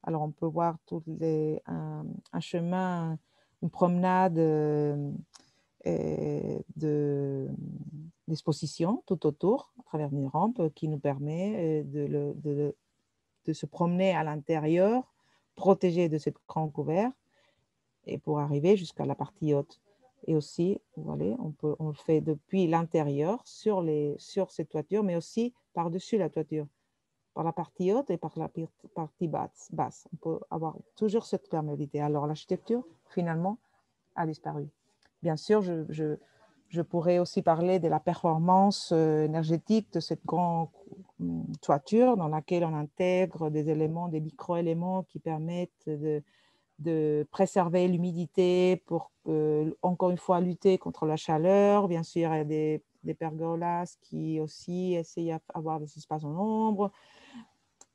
S1: Alors, on peut voir un chemin, une promenade d'exposition tout autour, à travers une rampe qui nous permet de se promener à l'intérieur, protégé de cette grande couvert, et pour arriver jusqu'à la partie haute. Et aussi, vous voyez, on le fait depuis l'intérieur sur cette toiture, mais aussi par-dessus la toiture, par la partie haute et par la partie basse. On peut avoir toujours cette perméabilité. Alors, l'architecture, finalement, a disparu. Bien sûr, je pourrais aussi parler de la performance énergétique de cette grande toiture dans laquelle on intègre des éléments, des micro-éléments qui permettent de préserver l'humidité pour, encore une fois, lutter contre la chaleur. Bien sûr, il y a des pergolas qui aussi essayent d'avoir des espaces en ombre.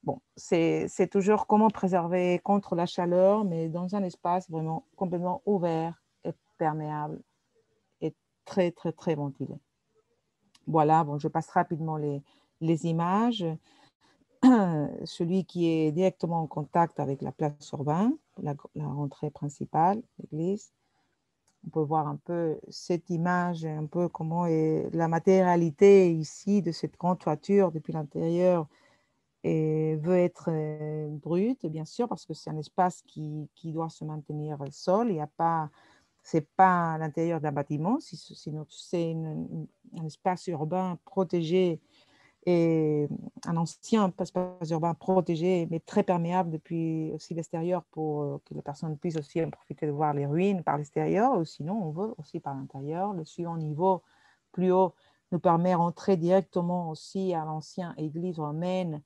S1: Bon, c'est toujours comment préserver contre la chaleur, mais dans un espace vraiment complètement ouvert et perméable et très, très, très ventilé. Voilà, bon, je passe rapidement les images. celui qui est directement en contact avec la place urbaine, la rentrée principale, l'église. On peut voir un peu cette image, un peu comment est la matérialité ici de cette grande toiture depuis l'intérieur et veut être brute, bien sûr, parce que c'est un espace qui doit se maintenir sol. Il n'y a pas, c'est pas à l'intérieur d'un bâtiment, sinon c'est un espace urbain protégé et un ancien espace urbain protégé, mais très perméable depuis aussi l'extérieur pour que les personnes puissent aussi en profiter de voir les ruines par l'extérieur, ou sinon on veut aussi par l'intérieur. Le suivant niveau plus haut nous permet d'entrer directement aussi à l'ancienne église romaine,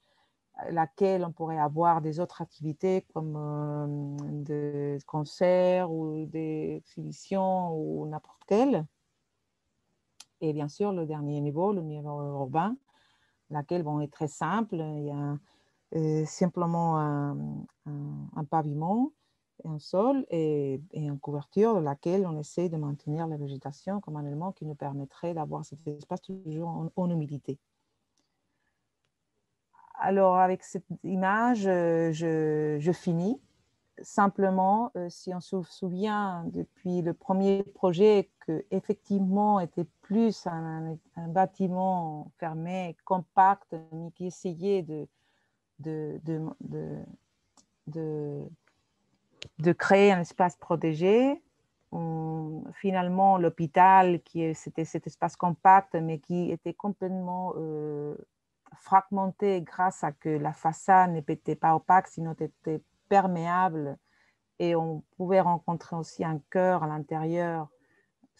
S1: laquelle on pourrait avoir des autres activités comme des concerts ou des exhibitions ou n'importe quelle. Et bien sûr, le dernier niveau, le niveau urbain, laquelle est très simple. Il y a simplement un pavillon, un sol et une couverture de laquelle on essaie de maintenir la végétation comme un élément qui nous permettrait d'avoir cet espace toujours en humidité. Alors, avec cette image, je finis. Simplement, si on se souvient depuis le premier projet qu'effectivement était plus un bâtiment fermé, compact, mais qui essayait de créer un espace protégé. Finalement, l'hôpital, c'était cet espace compact, mais qui était complètement fragmenté grâce à que la façade n'était pas opaque, sinon était perméable. Et on pouvait rencontrer aussi un cœur à l'intérieur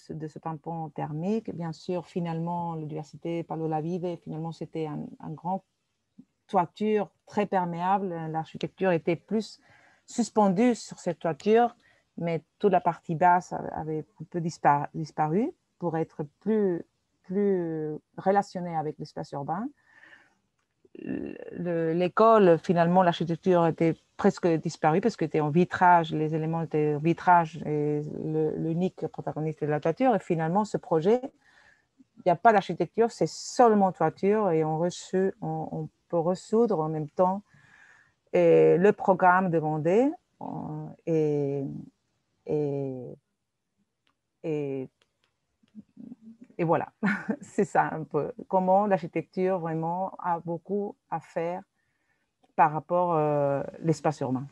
S1: de ce tampon thermique. Bien sûr, finalement, l'université Palo Vive, finalement, c'était un grand toiture très perméable. L'architecture était plus suspendue sur cette toiture, mais toute la partie basse avait un peu disparu pour être plus relationnée avec l'espace urbain. L'école, finalement, l'architecture était presque disparue parce que était en vitrage, les éléments étaient en vitrage et l'unique protagoniste de la toiture. Et finalement, ce projet, il n'y a pas d'architecture, c'est seulement toiture et on peut ressoudre en même temps le programme demandé et, et, et, et voilà, c'est ça un peu. Comment l'architecture vraiment a beaucoup à faire par rapport à l'espace urbain.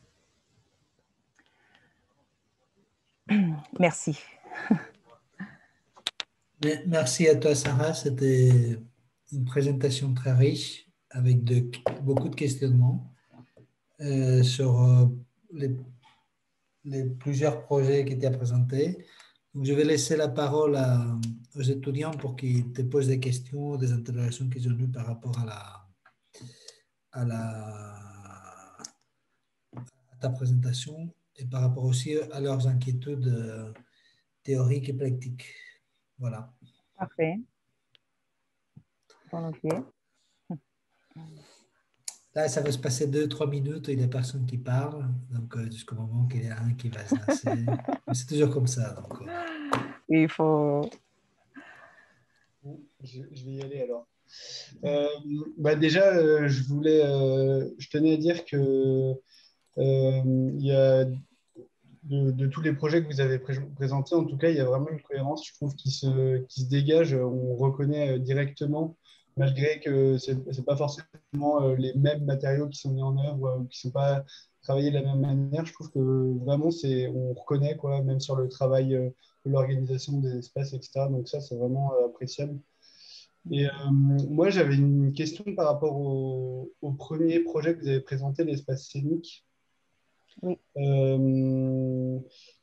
S1: Merci.
S2: Merci à toi, Sarah. C'était une présentation très riche avec beaucoup de questionnements sur les plusieurs projets qui étaient présentés. Donc, je vais laisser la parole aux étudiants pour qu'ils te posent des questions, des interrogations qu'ils ont eues par rapport à ta présentation et par rapport aussi à leurs inquiétudes théoriques et pratiques. Voilà.
S1: Parfait. Volontiers.
S2: Là, ça va se passer 2-3 minutes, il n'y a personne qui parle, donc jusqu'au moment qu'il y a un qui va se lancer. Mais c'est toujours comme ça. Donc,
S1: Il faut...
S4: Je vais y aller alors. Déjà, je tenais à dire que il y a de tous les projets que vous avez présentés, en tout cas, il y a vraiment une cohérence, je trouve, qui se dégage. On reconnaît directement, malgré que ce n'est pas forcément les mêmes matériaux qui sont mis en œuvre ou qui ne sont pas travaillés de la même manière. Je trouve que vraiment, on reconnaît, quoi, même sur le travail de l'organisation des espaces, etc. Donc ça, c'est vraiment appréciable. Et moi, j'avais une question par rapport au premier projet que vous avez présenté, l'espace scénique.
S1: Oui.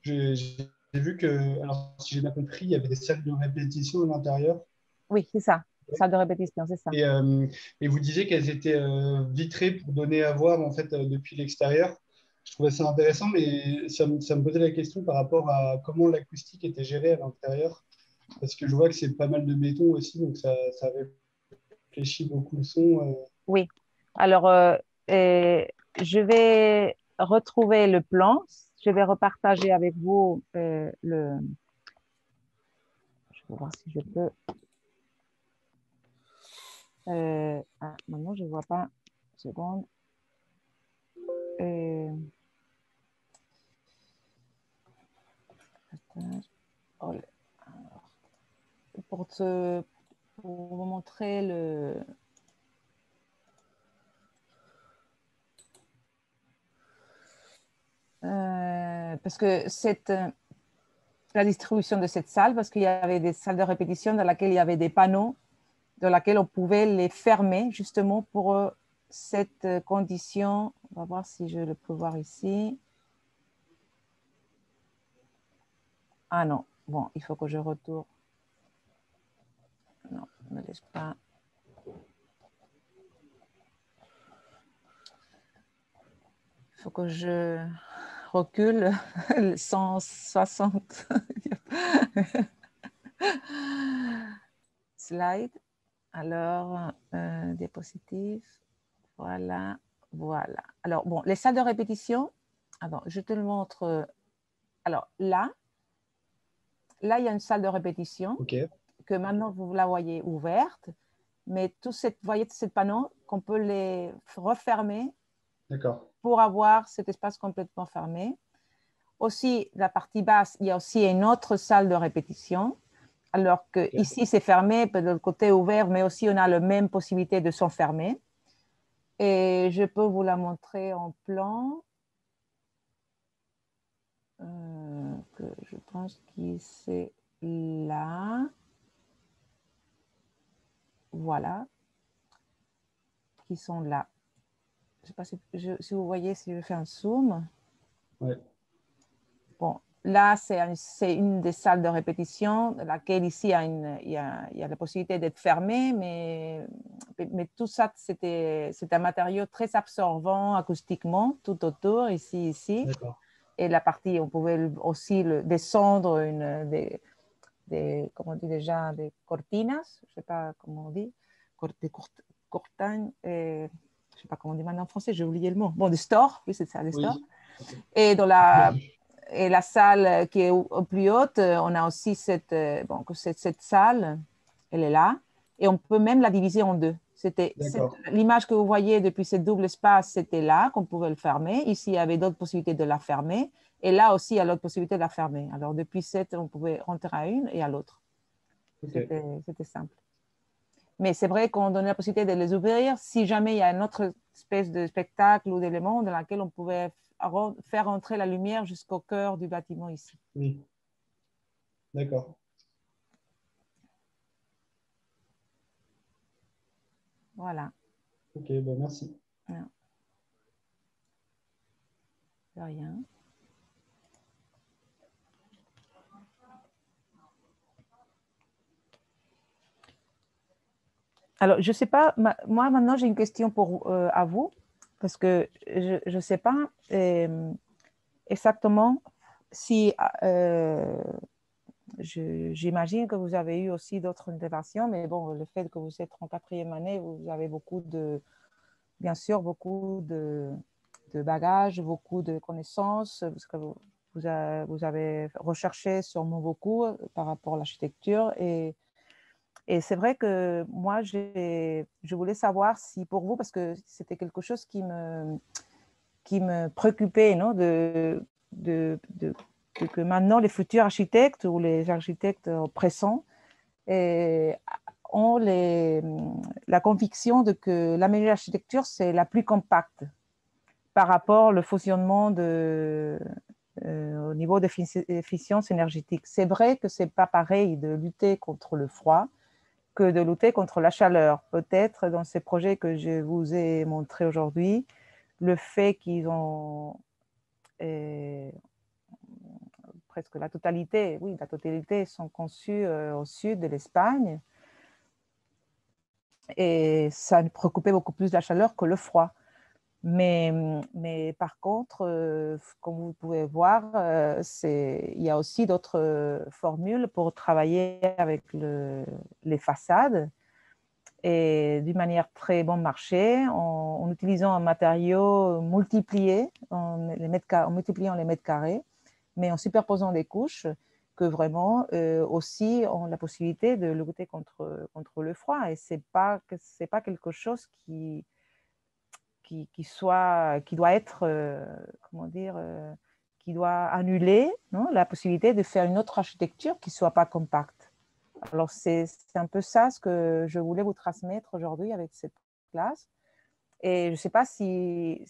S4: J'ai vu que, alors si j'ai bien compris, il y avait des salles de répétition à l'intérieur.
S1: Oui, c'est ça. Salle de répétition, c'est ça.
S4: Et vous disiez qu'elles étaient vitrées pour donner à voir en fait depuis l'extérieur. Je trouvais ça intéressant, mais ça me posait la question par rapport à comment l'acoustique était gérée à l'intérieur. Parce que je vois que c'est pas mal de béton aussi, donc ça réfléchit beaucoup le son.
S1: Oui. Alors, je vais retrouver le plan. Je vais repartager avec vous le... Je vais voir si je peux... maintenant, je ne vois pas seconde. Et... Pour vous montrer le... parce que la distribution de cette salle, parce qu'il y avait des salles de répétition dans lesquelles il y avait des panneaux, dans lesquels on pouvait les fermer justement pour cette condition. On va voir si je le peux voir ici. Ah non, bon, il faut que je retourne. Non, ne me laisse pas. Il faut que je recule 160 slide. Alors, diapositive. Voilà, voilà. Alors, bon, les salles de répétition. Attends, je te le montre. Alors, là, il y a une salle de répétition que maintenant, vous la voyez ouverte. Mais vous voyez tous ces panneaux qu'on peut les refermer pour avoir cet espace complètement fermé. Aussi, la partie basse, il y a aussi une autre salle de répétition. Alors que ici, c'est fermé, de l'autre côté ouvert, mais aussi on a la même possibilité de s'enfermer. Et je peux vous la montrer en plan. Que je pense que c'est là. Voilà. Qui sont là. Je ne sais pas si vous voyez, si je fais un zoom.
S4: Ouais.
S1: Bon, là, c'est une des salles de répétition, laquelle ici, il y a la possibilité d'être fermée, mais tout ça, c'est un matériau très absorbant acoustiquement, tout autour, ici. Et la partie, on pouvait aussi descendre comment on dit déjà, des cortinas, je ne sais pas comment on dit, des courtagnes, je ne sais pas comment on dit maintenant en français, j'ai oublié le mot. Bon, des stores, oui, c'est ça, des stores. Et dans la salle qui est au plus haute, on a aussi cette salle, elle est là, et on peut même la diviser en deux. L'image que vous voyez depuis ce double espace, c'était là qu'on pouvait le fermer. Ici, il y avait d'autres possibilités de la fermer. Et là aussi, il y a l'autre possibilité de la fermer. Alors, depuis cette, on pouvait rentrer à une et à l'autre. C'était simple. Mais c'est vrai qu'on donnait la possibilité de les ouvrir si jamais il y a une autre espèce de spectacle ou d'élément dans lequel on pouvait faire entrer la lumière jusqu'au cœur du bâtiment ici.
S4: Oui. D'accord.
S1: Voilà.
S4: Ok, ben merci.
S1: Non. De rien. Alors, je ne sais pas, moi maintenant j'ai une question à vous, parce que je ne sais pas exactement si, j'imagine que vous avez eu aussi d'autres interventions, mais bon, le fait que vous êtes en 4e année, vous avez bien sûr, beaucoup de bagages, beaucoup de connaissances, parce que vous avez recherché sûrement beaucoup par rapport à l'architecture. Et c'est vrai que moi, je voulais savoir si pour vous, parce que c'était quelque chose qui me préoccupait, non, que maintenant les futurs architectes ou les architectes pressants ont la conviction que la meilleure architecture, c'est la plus compacte par rapport au fonctionnement au niveau d'efficience énergétique. C'est vrai que ce n'est pas pareil de lutter contre le froid que de lutter contre la chaleur. Peut-être dans ces projets que je vous ai montrés aujourd'hui, le fait qu'ils ont presque la totalité sont conçus au sud de l'Espagne, et ça me préoccupait beaucoup plus la chaleur que le froid. Mais par contre, comme vous pouvez voir, il y a aussi d'autres formules pour travailler avec les façades, et d'une manière très bon marché, en utilisant un matériau multiplié, en multipliant les mètres carrés, mais en superposant les couches, que vraiment aussi ont la possibilité de lutter contre le froid. Et ce n'est pas quelque chose qui doit être, comment dire, qui doit annuler, non, la possibilité de faire une autre architecture qui ne soit pas compacte. Alors, c'est un peu ça ce que je voulais vous transmettre aujourd'hui avec cette classe. Et je ne sais pas si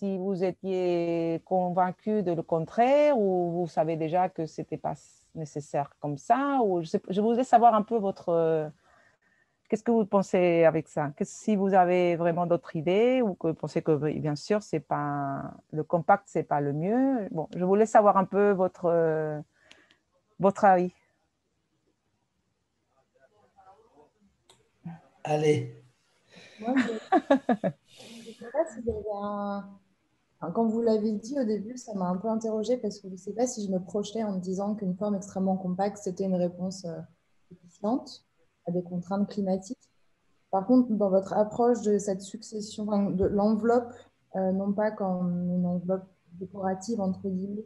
S1: vous étiez convaincu de le contraire ou vous savez déjà que ce n'était pas nécessaire comme ça. Ou je voulais savoir un peu qu'est-ce que vous pensez avec ça? Si vous avez vraiment d'autres idées ou que vous pensez que, bien sûr, le compact, ce n'est pas le mieux. Bon, je voulais savoir un peu votre avis.
S2: Allez.
S3: Moi, je ne sais pas si j'avais enfin, quand vous l'avez dit au début, ça m'a un peu interrogée parce que je ne sais pas si je me projetais en me disant qu'une forme extrêmement compacte, c'était une réponse efficiente à des contraintes climatiques. Par contre, dans votre approche de cette succession, enfin, de l'enveloppe, non pas comme une enveloppe décorative, entre guillemets,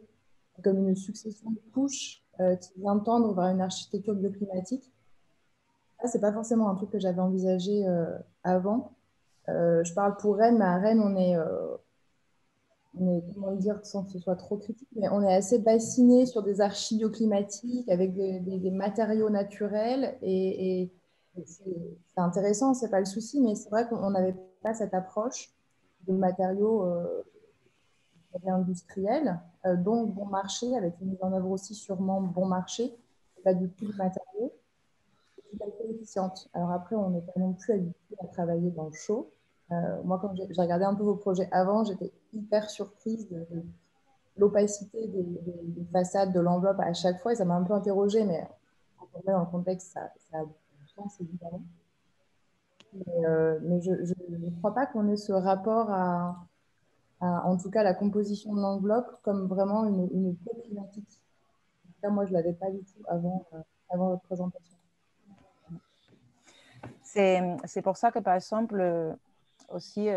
S3: comme une succession de couches qui vient tendre vers une architecture bioclimatique, ça, c'est pas forcément un truc que j'avais envisagé avant. Je parle pour Rennes, mais à Rennes, comment le dire sans que ce soit trop critique, mais on est assez bassiné sur des archis bioclimatiques avec des matériaux naturels et c'est intéressant, c'est pas le souci, mais c'est vrai qu'on n'avait pas cette approche de matériaux industriels, donc bon marché, avec une mise en œuvre aussi sûrement bon marché, pas du tout de matériaux, tout à fait efficiente. Alors après, on n'est pas non plus habitué à travailler dans le chaud. Moi, quand j'ai regardé un peu vos projets avant, j'étais hyper surprise de l'opacité des façades, de l'enveloppe à chaque fois, et ça m'a un peu interrogée, mais quand on met dans le contexte, ça a du sens, évidemment. Mais je ne crois pas qu'on ait ce rapport en tout cas, la composition de l'enveloppe comme vraiment une peau climatique. En tout cas, moi, je ne l'avais pas du tout avant votre présentation.
S1: C'est pour ça que, par exemple, aussi,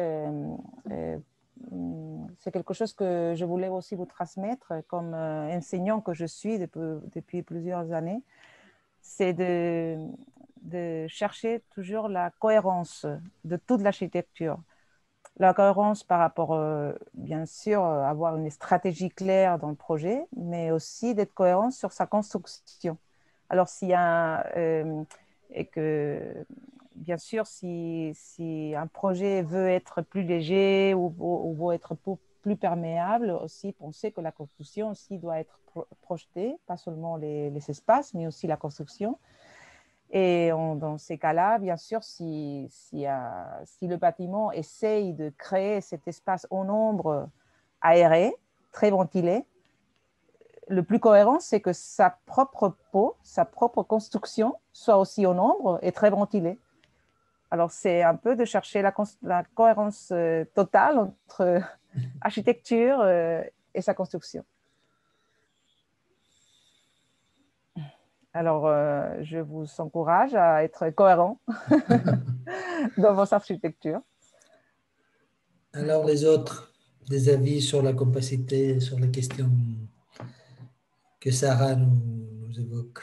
S1: c'est quelque chose que je voulais aussi vous transmettre comme enseignant que je suis depuis plusieurs années, c'est de chercher toujours la cohérence de toute l'architecture. La cohérence par rapport, bien sûr, avoir une stratégie claire dans le projet, mais aussi d'être cohérent sur sa construction. Alors, s'il y a, et que, bien sûr, si un projet veut être plus léger ou veut être plus perméable, aussi penser que la construction aussi doit être projetée, pas seulement les espaces, mais aussi la construction. Et dans ces cas-là, bien sûr, si le bâtiment essaye de créer cet espace en ombre aéré, très ventilé, le plus cohérent, c'est que sa propre peau, sa propre construction soit aussi en ombre et très ventilée. Alors, c'est un peu de chercher la cohérence totale entre architecture et sa construction. Alors, je vous encourage à être cohérent dans votre architecture.
S2: Alors, les autres, des avis sur la compacité, sur les questions que Sarah nous évoque.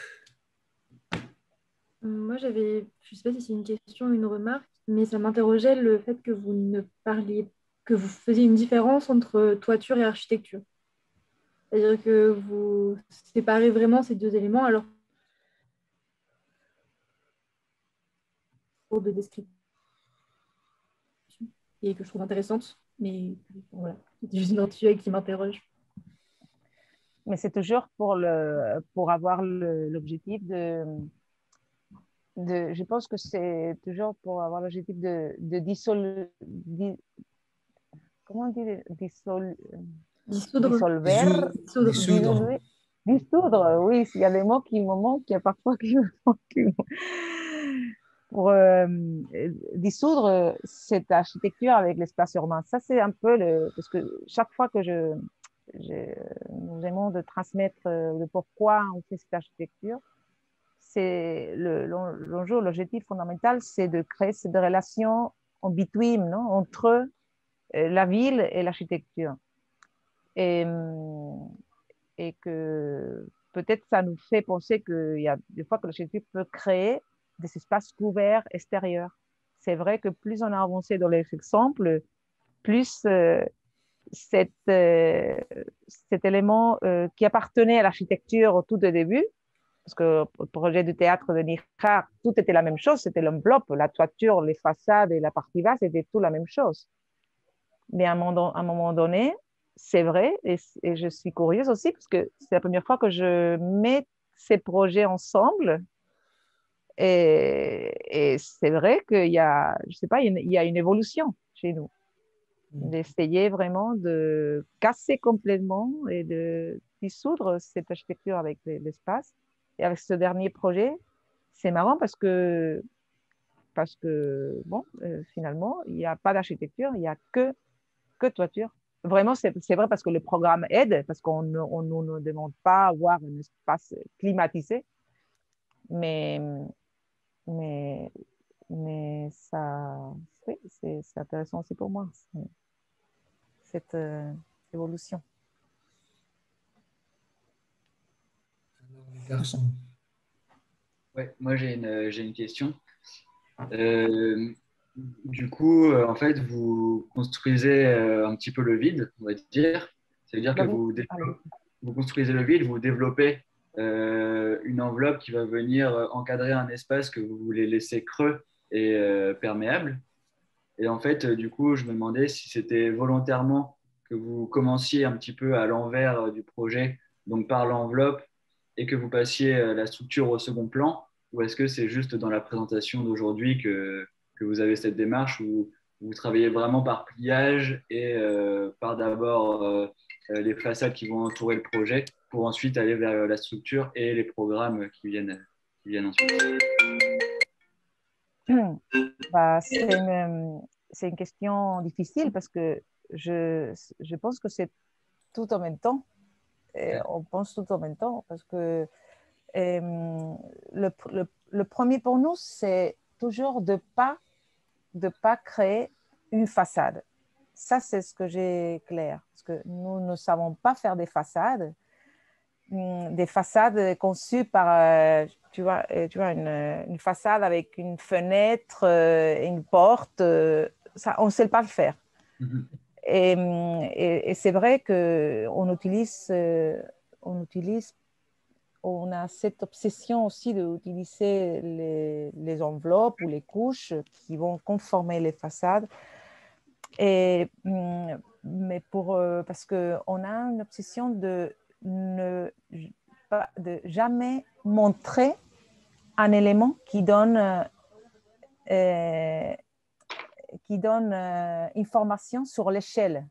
S5: Moi, je ne sais pas si c'est une question ou une remarque, mais ça m'interrogeait le fait que vous ne parliez, que vous faisiez une différence entre toiture et architecture. C'est-à-dire que vous séparez vraiment ces deux éléments alors de description et que je trouve intéressante. Mais bon, voilà, c'est juste une intuition qui m'interroge.
S1: Mais c'est toujours pour avoir l'objectif je pense que c'est toujours pour avoir l'objectif de dissolver, comment on dit,
S5: Dissoudre.
S1: dissoudre, oui, il y a des mots qui me manquent, il y a parfois qui me manquent. Pour dissoudre cette architecture avec l'espace urbain. Ça, c'est un peu parce que chaque fois que nous aimons de transmettre le pourquoi on fait cette architecture, c'est l'enjeu, l'objectif fondamental, c'est de créer cette relation en between, non, entre la ville et l'architecture. Et que peut-être ça nous fait penser qu'il y a des fois que l'architecture peut créer des espaces couverts extérieurs. C'est vrai que plus on a avancé dans les exemples, plus cet élément qui appartenait à l'architecture au tout début, parce que le projet du théâtre de Nihar, tout était la même chose, c'était l'enveloppe, la toiture, les façades et la partie basse, c'était tout la même chose. Mais à un moment donné, c'est vrai, et je suis curieuse aussi, parce que c'est la première fois que je mets ces projets ensemble. Et c'est vrai qu'il y a, je sais pas, il y a une évolution chez nous, d'essayer vraiment de casser complètement et de dissoudre cette architecture avec l'espace. Et avec ce dernier projet, c'est marrant parce que bon, finalement, il n'y a pas d'architecture, il n'y a que toiture. Vraiment, c'est vrai parce que le programme aide, parce qu'on ne nous demande pas avoir un espace climatisé, mais, mais, mais ça, oui, c'est intéressant aussi pour moi, cette évolution.
S2: Alors, les garçons.
S6: Ouais, moi j'ai une question. Du coup, en fait, vous construisez un petit peu le vide, on va dire. Ça veut dire que vous construisez le vide, vous développez une enveloppe qui va venir encadrer un espace que vous voulez laisser creux et perméable. Et en fait, du coup, je me demandais si c'était volontairement que vous commenciez un petit peu à l'envers du projet, donc par l'enveloppe, et que vous passiez la structure au second plan, ou est-ce que c'est juste dans la présentation d'aujourd'hui que vous avez cette démarche où vous travaillez vraiment par pliage et par d'abord les façades qui vont entourer le projet pour ensuite aller vers la structure et les programmes qui viennent ensuite.
S1: Bah, c'est une question difficile parce que je pense que c'est tout en même temps. Et on pense tout en même temps parce que le premier pour nous, c'est toujours de pas créer une façade. Ça, c'est ce que j'ai clair. Parce que nous ne savons pas faire des façades conçues par, tu vois une façade avec une fenêtre, une porte. Ça, on ne sait pas le faire. Et c'est vrai qu'on utilise, on a cette obsession aussi d'utiliser les enveloppes ou les couches qui vont conformer les façades. Mais parce qu'on a une obsession de jamais montrer un élément qui donne information sur l'échelle.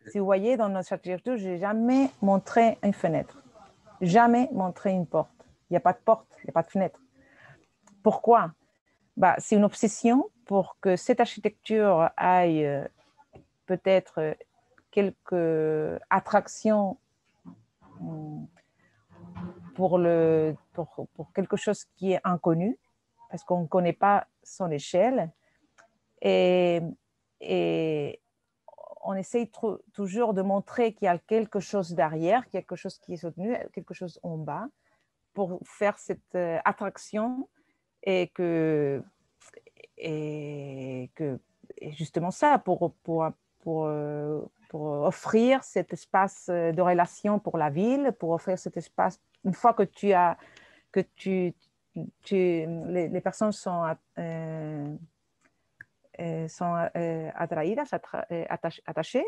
S1: Si vous voyez, dans notre architecture, je n'ai jamais montré une fenêtre, jamais montré une porte. Il n'y a pas de porte, il n'y a pas de fenêtre. Pourquoi? C'est une obsession pour que cette architecture aille peut-être quelques attractions pour quelque chose qui est inconnu, parce qu'on ne connaît pas son échelle. Et on essaye toujours de montrer qu'il y a quelque chose derrière, quelque chose qui est soutenu, quelque chose en bas, pour faire cette attraction et justement ça, pour offrir cet espace de relation pour la ville, pour offrir cet espace, une fois que les personnes sont attachées.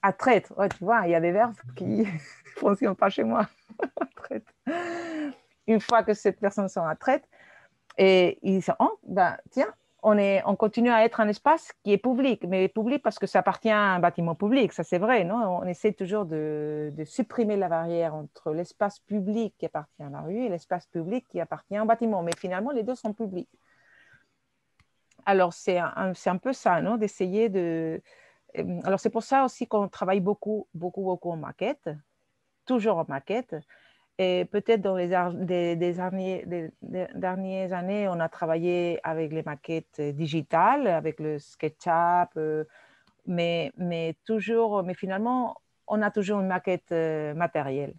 S1: Attraite, ouais, tu vois, il y a des verbes qui ne fonctionnent pas chez moi. Une fois que cette personne sont attraite, et ils disent, oh, tiens, on continue à être un espace qui est public, mais public parce que ça appartient à un bâtiment public, ça c'est vrai, non? On essaie toujours de supprimer la barrière entre l'espace public qui appartient à la rue et l'espace public qui appartient à un bâtiment, mais finalement les deux sont publics. Alors c'est un peu ça, non? D'essayer de... Alors c'est pour ça aussi qu'on travaille beaucoup en maquette, toujours en maquette. Et peut-être dans les dernières années, on a travaillé avec les maquettes digitales, avec le SketchUp, mais finalement, on a toujours une maquette matérielle.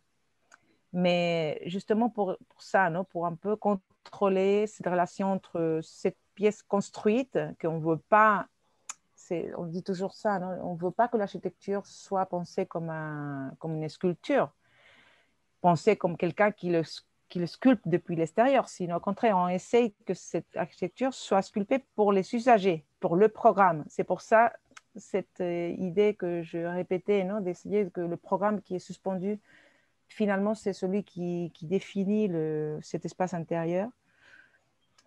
S1: Mais justement pour ça, non, pour un peu contrôler cette relation entre cette pièce construite, qu'on ne veut pas, on dit toujours ça, non? On ne veut pas que l'architecture soit pensée comme une sculpture, pensée comme quelqu'un qui le sculpte depuis l'extérieur. Sinon, au contraire, on essaye que cette architecture soit sculptée pour les usagers, pour le programme. C'est pour ça cette idée que je répétais, non, d'essayer que le programme qui est suspendu, finalement, c'est celui qui définit cet espace intérieur.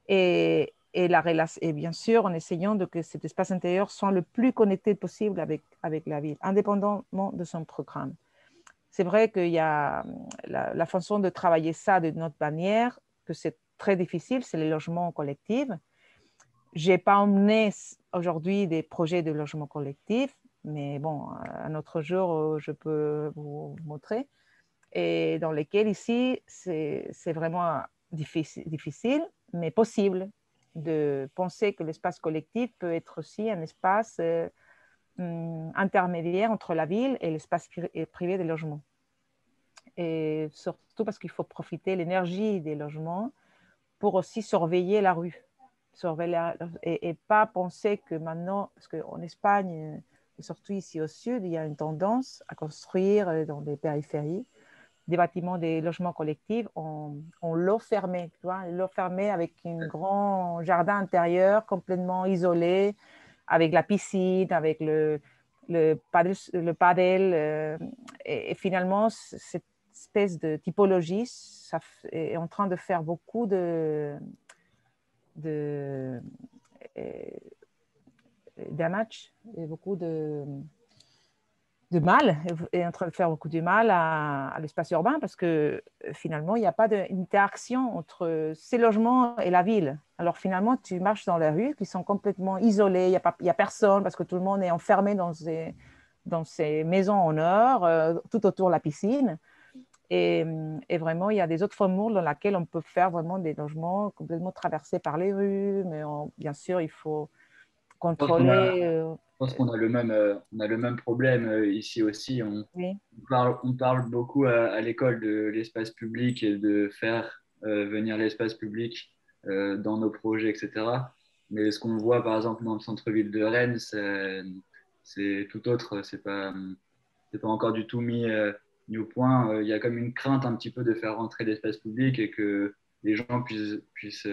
S1: Et bien sûr, en essayant que cet espace intérieur soit le plus connecté possible avec la ville, indépendamment de son programme. C'est vrai qu'il y a la façon de travailler ça de notre manière, que c'est très difficile, c'est les logements collectifs. Je n'ai pas emmené aujourd'hui des projets de logement collectif, mais bon, un autre jour, je peux vous montrer, et dans lesquels ici, c'est vraiment difficile, mais possible de penser que l'espace collectif peut être aussi un espace intermédiaire entre la ville et l'espace privé des logements. Et surtout parce qu'il faut profiter de l'énergie des logements pour aussi surveiller la rue. Et pas penser que maintenant, parce qu'en Espagne, et surtout ici au sud, il y a une tendance à construire dans les périphéries des bâtiments, des logements collectifs en lot fermé, tu vois, lot fermé avec un grand jardin intérieur complètement isolé, avec la piscine, avec le padel, et finalement, cette espèce de typologie ça est en train de faire beaucoup de damage et beaucoup de mal, est en train de faire beaucoup de mal à l'espace urbain parce que finalement, il n'y a pas d'interaction entre ces logements et la ville. Alors finalement, tu marches dans les rues qui sont complètement isolées, il n'y a personne parce que tout le monde est enfermé dans ces maisons en or, tout autour de la piscine. Et vraiment, il y a des autres formules dans lesquelles on peut faire vraiment des logements complètement traversés par les rues, mais bien sûr, il faut contrôler.
S6: Je pense qu'on a le même problème ici aussi.
S1: Oui.
S6: On parle beaucoup à l'école de l'espace public et de faire venir l'espace public dans nos projets, etc. Mais ce qu'on voit, par exemple, dans le centre-ville de Rennes, c'est tout autre. C'est pas encore du tout mis au point. Il y a comme une crainte un petit peu de faire rentrer l'espace public et que les gens puissent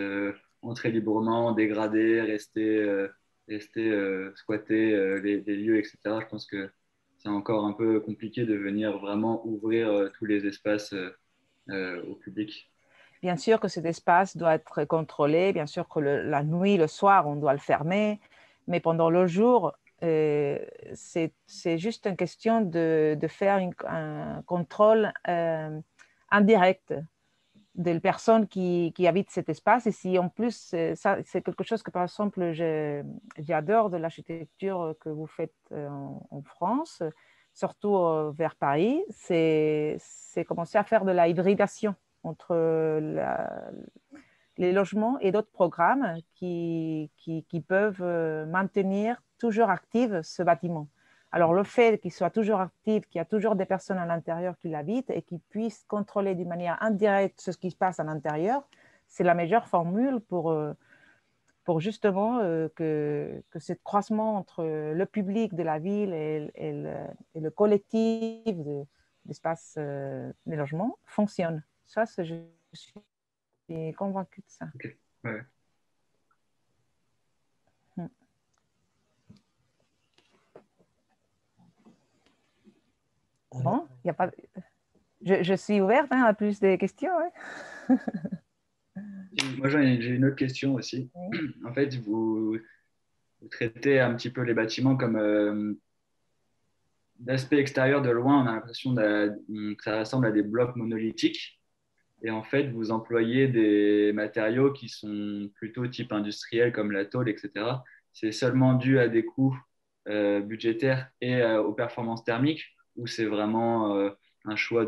S6: entrer librement, dégrader, rester squatter les lieux, etc. Je pense que c'est encore un peu compliqué de venir vraiment ouvrir tous les espaces au public.
S1: Bien sûr que cet espace doit être contrôlé, bien sûr que la nuit, le soir, on doit le fermer, mais pendant le jour, c'est juste une question de faire un contrôle indirect des personnes qui habitent cet espace. Et si en plus, ça, c'est quelque chose que, par exemple, j'adore de l'architecture que vous faites en France, surtout vers Paris, c'est commencer à faire de la hybridation entre les logements et d'autres programmes qui peuvent maintenir toujours actif ce bâtiment. Alors, le fait qu'il soit toujours actif, qu'il y a toujours des personnes à l'intérieur qui l'habitent et qu'ils puissent contrôler d'une manière indirecte ce qui se passe à l'intérieur, c'est la meilleure formule pour justement que ce croisement entre le public de la ville et le collectif d'espace des logements fonctionne. Ça, je suis convaincue de ça.
S6: Okay. Ouais.
S1: Bon, y a pas... je suis ouverte à plus de questions. Ouais.
S6: Moi, j'ai une autre question aussi.
S1: Oui.
S6: En fait, vous traitez un petit peu les bâtiments comme d'aspect extérieur de loin, on a l'impression que ça ressemble à des blocs monolithiques. Et en fait, vous employez des matériaux qui sont plutôt type industriel comme la tôle, etc. C'est seulement dû à des coûts budgétaires et aux performances thermiques ou c'est vraiment un choix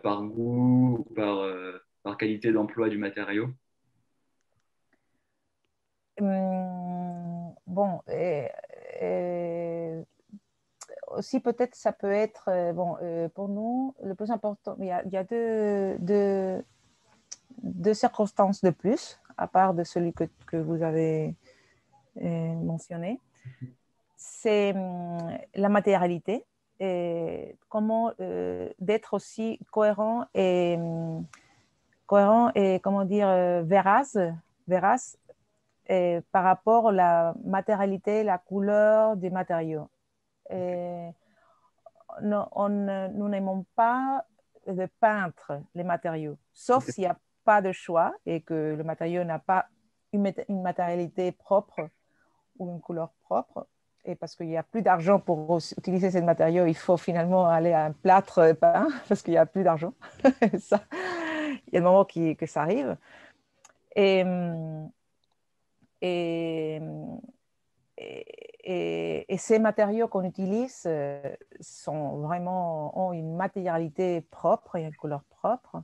S6: par goût ou par qualité d'emploi du matériau?
S1: Bon, aussi peut-être ça peut être, pour nous, le plus important, il y a deux circonstances de plus à part de celui que vous avez mentionné. C'est la matérialité et comment d'être aussi cohérent et comment dire, vérace par rapport à la matérialité, la couleur des matériaux. Et nous n'aimons pas de peindre les matériaux, sauf s'il n'y a pas de choix et que le matériau n'a pas une matérialité propre ou une couleur propre. Et parce qu'il n'y a plus d'argent pour utiliser ces matériaux, il faut finalement aller à un plâtre peint parce qu'il n'y a plus d'argent. Ça, il y a des moments que ça arrive. Et ces matériaux qu'on utilise ont une matérialité propre et une couleur propre.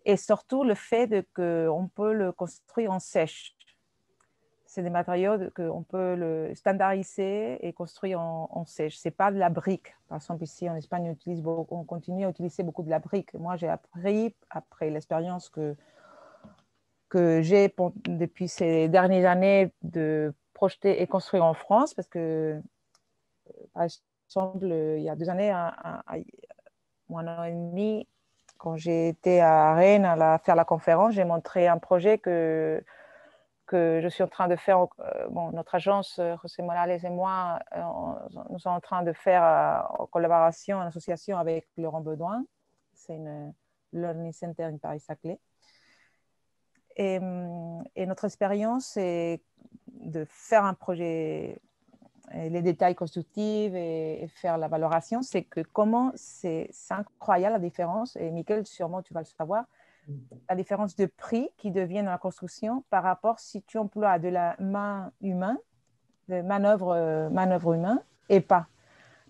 S1: Et surtout le fait qu'on peut le construire en sèche. C'est des matériaux qu'on peut le standardiser et construire en sèche. Ce n'est pas de la brique. Par exemple, ici en Espagne, on continue à utiliser beaucoup de la brique. Moi, j'ai appris, après l'expérience que j'ai depuis ces dernières années, de projeter et construire en France, parce que, par exemple, il y a 2 années, un an et demi, quand j'ai été à Rennes faire la conférence, j'ai montré un projet que je suis en train de faire. Notre agence, José Morales et moi, nous sommes en train de faire en collaboration, en association avec Laurent Bedouin. C'est une Learning Center in Paris-Saclay. Et notre expérience, c'est de faire un projet, les détails constructifs et faire la valoration. C'est que c'est incroyable la différence, et Mickaël, sûrement tu vas le savoir, la différence de prix qui devient dans la construction par rapport si tu emploies de la main humaine, de manœuvre humaine et pas.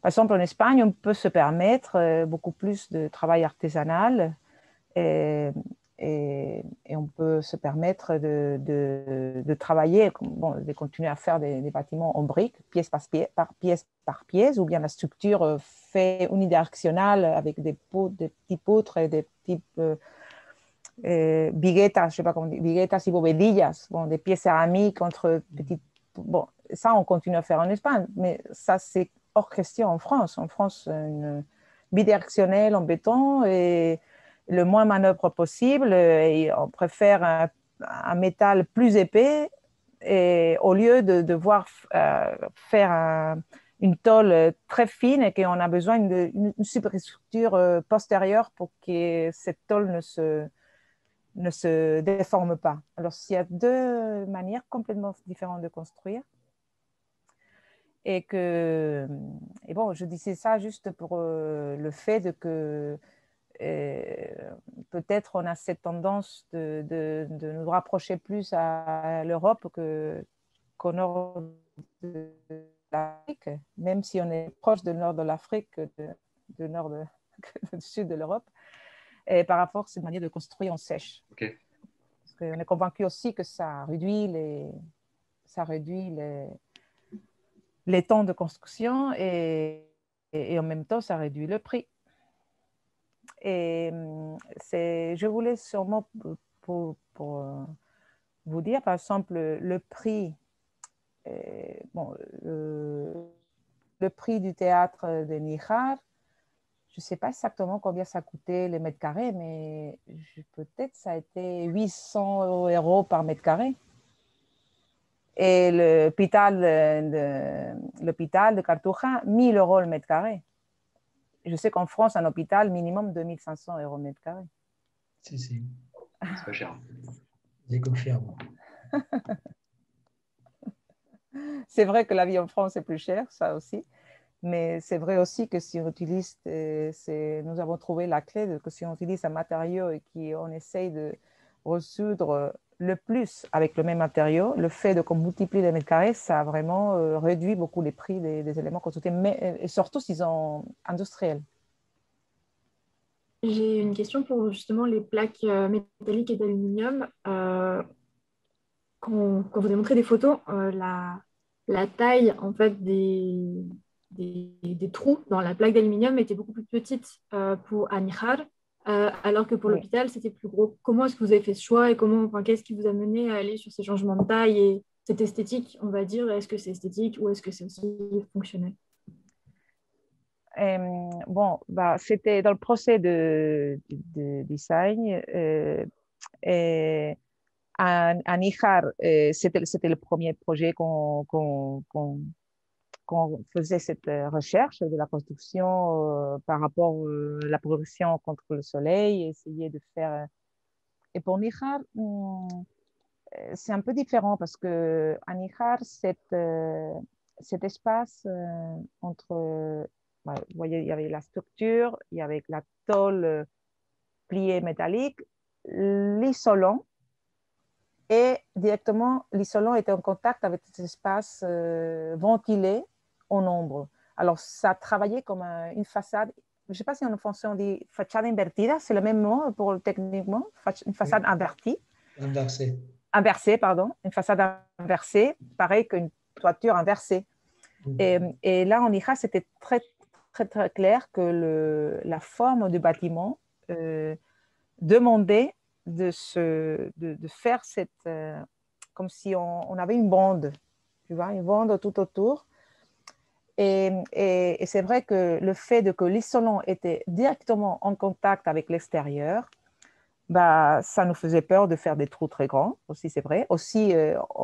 S1: Par exemple, en Espagne, on peut se permettre beaucoup plus de travail artisanal et on peut se permettre de travailler, de continuer à faire des bâtiments en briques, pièce par pièce, ou bien la structure fait unidirectionnelle avec des petits poutres et des petits biguetas, je ne sais pas comment dire, biguetas y bovedillas, des pièces céramiques entre petites. Bon, ça, on continue à faire en Espagne, mais ça, c'est hors question en France. En France, une bidirectionnelle en béton et le moins manœuvre possible. Et on préfère un métal plus épais et au lieu de devoir faire une tôle très fine et qu'on a besoin d'une superstructure postérieure pour que cette tôle ne se déforme pas. Alors, s'il y a 2 manières complètement différentes de construire, et bon, je disais ça juste pour le fait que peut-être on a cette tendance de nous rapprocher plus à l'Europe qu'au nord de l'Afrique, même si on est proche du nord de l'Afrique que du sud de l'Europe. Et par rapport à cette manière de construire en sèche.
S6: Okay.
S1: Parce qu'on est convaincu aussi que ça réduit les temps de construction et en même temps, ça réduit le prix. Et je voulais sûrement pour vous dire, par exemple, le prix. Le prix du théâtre de Níjar, je ne sais pas exactement combien ça coûtait les mètres carrés, mais peut-être ça a été 800 € par mètre carré. Et l'hôpital de Cartuja, 1 000 € le mètre carré. Je sais qu'en France, un hôpital, minimum 2 500 € le mètre carré.
S2: Si.
S6: C'est pas cher.
S2: Je confirme.
S1: C'est vrai que la vie en France est plus chère, ça aussi. Mais c'est vrai aussi que si on utilise, nous avons trouvé la clé que si on utilise un matériau et qu'on essaye de résoudre le plus avec le même matériau, le fait qu'on multiplie les mètres carrés, ça a vraiment réduit beaucoup les prix des éléments constructifs, mais et surtout s'ils sont industriels.
S5: J'ai une question pour justement les plaques métalliques et d'aluminium. Quand vous avez montré des photos, la taille en fait des trous dans la plaque d'aluminium était beaucoup plus petite à Níjar alors que pour
S1: Oui.
S5: l'hôpital, c'était plus gros. Comment est-ce que vous avez fait ce choix et qu'est-ce qui vous a mené à aller sur ces changements de taille et cette esthétique, on va dire? Est-ce que c'est esthétique ou est-ce que c'est aussi fonctionnel?
S1: Bon, bah, c'était dans le procès de design. Et à Níjar, c'était le premier projet qu'on faisait cette recherche de la construction par rapport à la progression contre le soleil, essayer de faire. Et pour Níjar, c'est un peu différent parce que à Níjar, cet espace entre, ouais, vous voyez, il y avait la structure, il y avait la tôle pliée métallique, l'isolant, et directement, l'isolant était en contact avec cet espace ventilé en ombre. Alors, ça travaillait comme une façade. Je ne sais pas si en français on dit fachada invertida, c'est le même mot pour techniquement, une façade invertie. Inversée, pardon, une façade inversée, pareil qu'une toiture inversée. Et là, en Irak, c'était très, très, très clair que la forme du bâtiment demandait de faire cette, comme si on avait une bande, tu vois, une bande tout autour. Et c'est vrai que le fait que l'isolant était directement en contact avec l'extérieur, bah, ça nous faisait peur de faire des trous très grands, aussi c'est vrai. Aussi,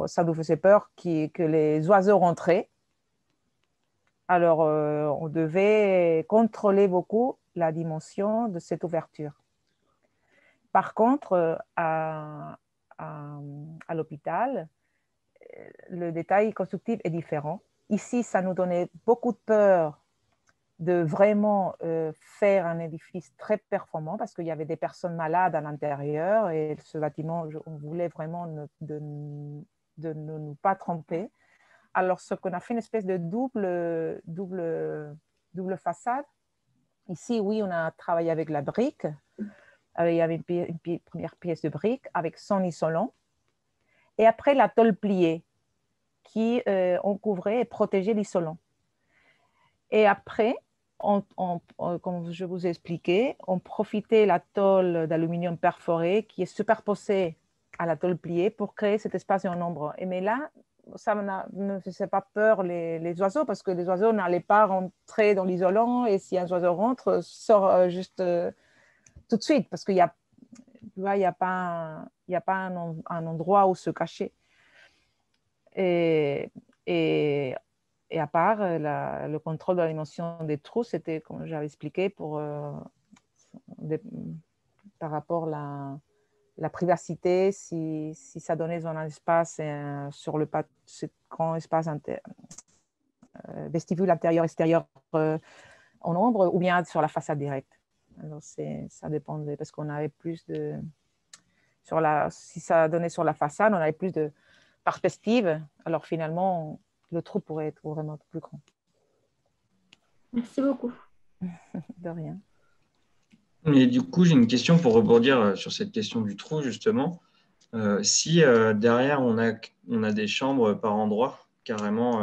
S1: ça nous faisait peur que les oiseaux rentraient. Alors, on devait contrôler beaucoup la dimension de cette ouverture. Par contre, à l'hôpital, le détail constructif est différent. Ici, ça nous donnait beaucoup de peur de vraiment faire un édifice très performant parce qu'il y avait des personnes malades à l'intérieur et ce bâtiment, on voulait vraiment de ne nous pas tromper. Alors, ce qu'on a fait, une espèce de double façade. Ici, oui, on a travaillé avec la brique. Il y avait une première pièce de brique avec son isolant. Et après, la tôle pliée qui couvrait et protégeait l'isolant. Et après, comme je vous ai expliqué, on profitait la tôle d'aluminium perforé qui est superposée à la tôle pliée pour créer cet espace en ombre. Mais là, ça ne faisait pas peur les oiseaux parce que les oiseaux n'allaient pas rentrer dans l'isolant et si un oiseau rentre, sort juste tout de suite parce qu'il n'y a, tu vois, il y a pas un endroit où se cacher. Et à part le contrôle de la dimension des trous, c'était, comme j'avais expliqué, par rapport à la privacité, si ça donnait un espace sur ce grand espace vestibule intérieur-extérieur en ombre, ou bien sur la façade directe. Alors, ça dépendait, parce qu'on avait plus de... si ça donnait sur la façade, on avait plus de perspective. Alors, finalement, le trou pourrait être vraiment plus grand.
S5: Merci beaucoup.
S1: De rien.
S7: Et du coup, j'ai une question pour rebondir sur cette question du trou, justement. Si derrière, on a des chambres par endroit, carrément,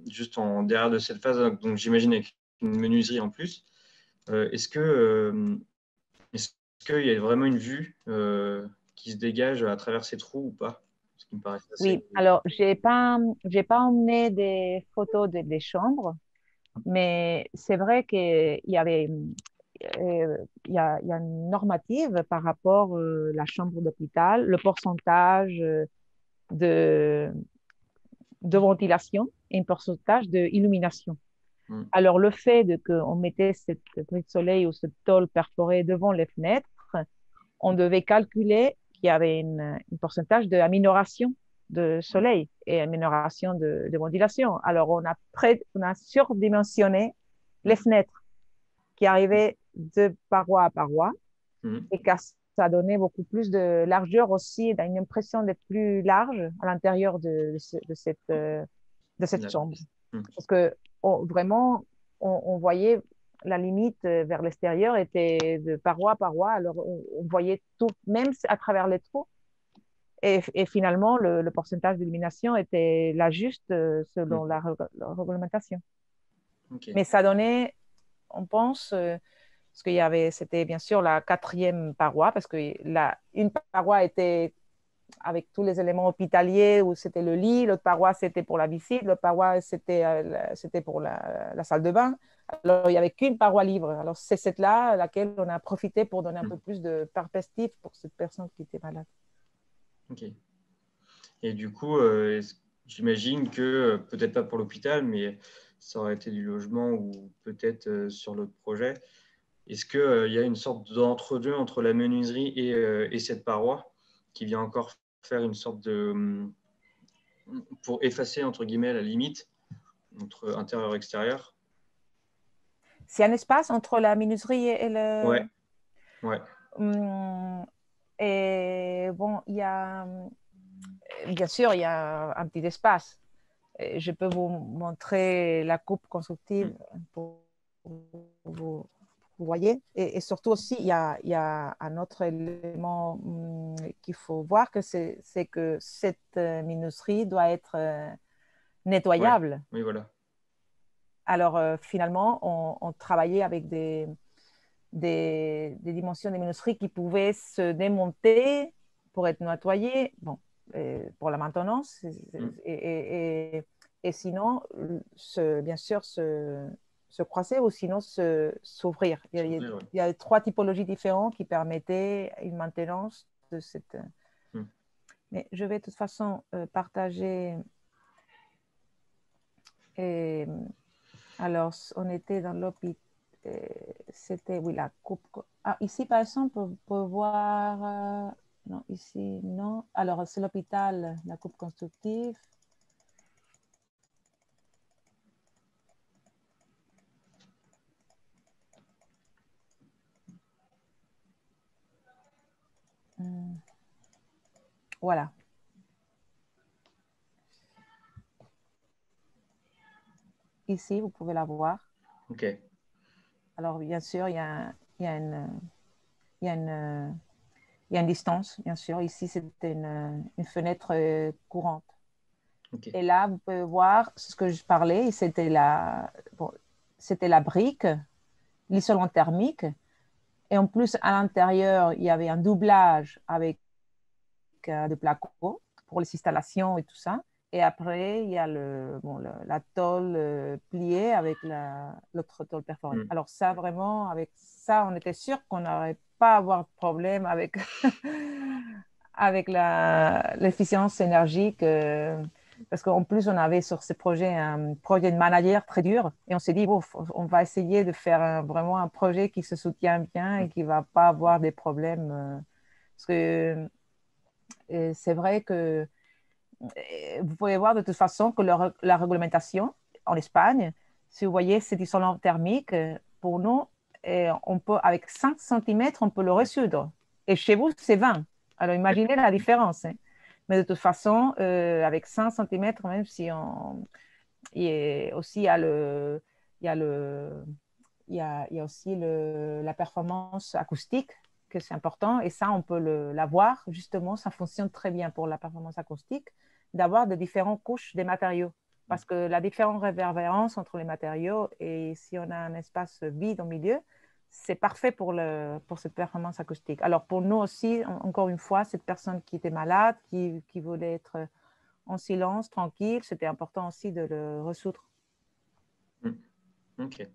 S7: juste derrière de cette phase, donc j'imagine avec une menuiserie en plus, est-ce qu'il y a vraiment une vue qui se dégage à travers ces trous ou pas? Ce qui me paraît assez...
S1: Oui, alors, j'ai pas emmené des photos des chambres, mais c'est vrai qu'il y avait... il y a une normative par rapport à la chambre d'hôpital, le pourcentage de ventilation et un pourcentage d'illumination. Alors, le fait qu'on mettait cette grille de soleil ou cette tôle perforée devant les fenêtres, on devait calculer qu'il y avait un pourcentage d'amélioration de soleil et amélioration de ventilation. Alors, on a surdimensionné les fenêtres qui arrivaient de paroi à paroi et ça donnait beaucoup plus de largeur aussi, une impression d'être plus large à l'intérieur de cette chambre. Parce que vraiment, on voyait la limite vers l'extérieur était de paroi à paroi, alors on voyait tout, même à travers les trous. Et finalement, le pourcentage d'illumination était là juste selon la réglementation.
S7: Okay.
S1: Mais ça donnait, on pense, parce qu'il y avait, c'était bien sûr la 4e paroi, parce que une paroi était avec tous les éléments hospitaliers où c'était le lit, l'autre paroi c'était pour la visite, l'autre paroi c'était pour la salle de bain. Alors il n'y avait qu'une paroi libre. Alors c'est cette-là laquelle on a profité pour donner un peu plus de perspective pour cette personne qui était malade.
S7: Ok. Et du coup, j'imagine que, peut-être pas pour l'hôpital, mais ça aurait été du logement ou peut-être sur l'autre projet. Est-ce qu'il y a une sorte d'entre-deux entre la menuiserie et cette paroi qui vient encore faire une sorte de... pour effacer, entre guillemets, la limite entre intérieur et extérieur?
S1: C'est un espace entre la menuiserie et le...
S7: Ouais, ouais.
S1: Et bon, il y a... Bien sûr, il y a un petit espace. Je peux vous montrer la coupe constructive pour vous voyez. Et surtout aussi, il y a un autre élément qu'il faut voir, c'est que cette menuiserie doit être nettoyable.
S7: Ouais. Oui, voilà.
S1: Alors, finalement, on travaillait avec des dimensions de menuiserie qui pouvaient se démonter pour être nettoyées. Bon, pour la maintenance. Et sinon, bien sûr, se croiser ou sinon s'ouvrir. Il y a 3 typologies différentes qui permettaient une maintenance de cette... Mais je vais de toute façon partager... Alors, on était dans l'hôpital. C'était, oui, la coupe. Ah, ici, par exemple, on peut voir... non, ici, non. Alors, c'est l'hôpital, la coupe constructive. Voilà. Ici, vous pouvez la voir.
S7: OK.
S1: Alors, bien sûr, il y a une distance, bien sûr. Ici, c'était une fenêtre courante.
S7: Okay.
S1: Et là, vous pouvez voir ce que je parlais. C'était la brique, l'isolant thermique. Et en plus, à l'intérieur, il y avait un doublage avec de placo pour les installations et tout ça. Et après, il y a la tôle pliée avec l'autre tôle perforée. Alors ça, vraiment, avec ça, on était sûr qu'on n'aurait pas à avoir de problème avec, avec l'efficience énergique. Parce qu'en plus, on avait sur ce projet un projet de manager très dur. Et on s'est dit, bon, on va essayer de faire vraiment un projet qui se soutient bien et qui ne va pas avoir des problèmes. Parce que c'est vrai que vous pouvez voir de toute façon que la réglementation en Espagne, si vous voyez cet isolant thermique, pour nous, on peut, avec 5 cm, on peut le ressoudre. Et chez vous, c'est 20. Alors imaginez la différence. Hein. Mais de toute façon, avec 5 cm, même si on... Et aussi, il y a aussi la performance acoustique, que c'est important. Et ça, on peut l'avoir. Justement, ça fonctionne très bien pour la performance acoustique, d'avoir de différentes couches des matériaux. Parce que la différente réverbérance entre les matériaux, et si on a un espace vide au milieu, c'est parfait pour cette performance acoustique. Alors pour nous aussi, encore une fois, cette personne qui était malade, qui voulait être en silence, tranquille, c'était important aussi de le ressoudre.
S7: Ok.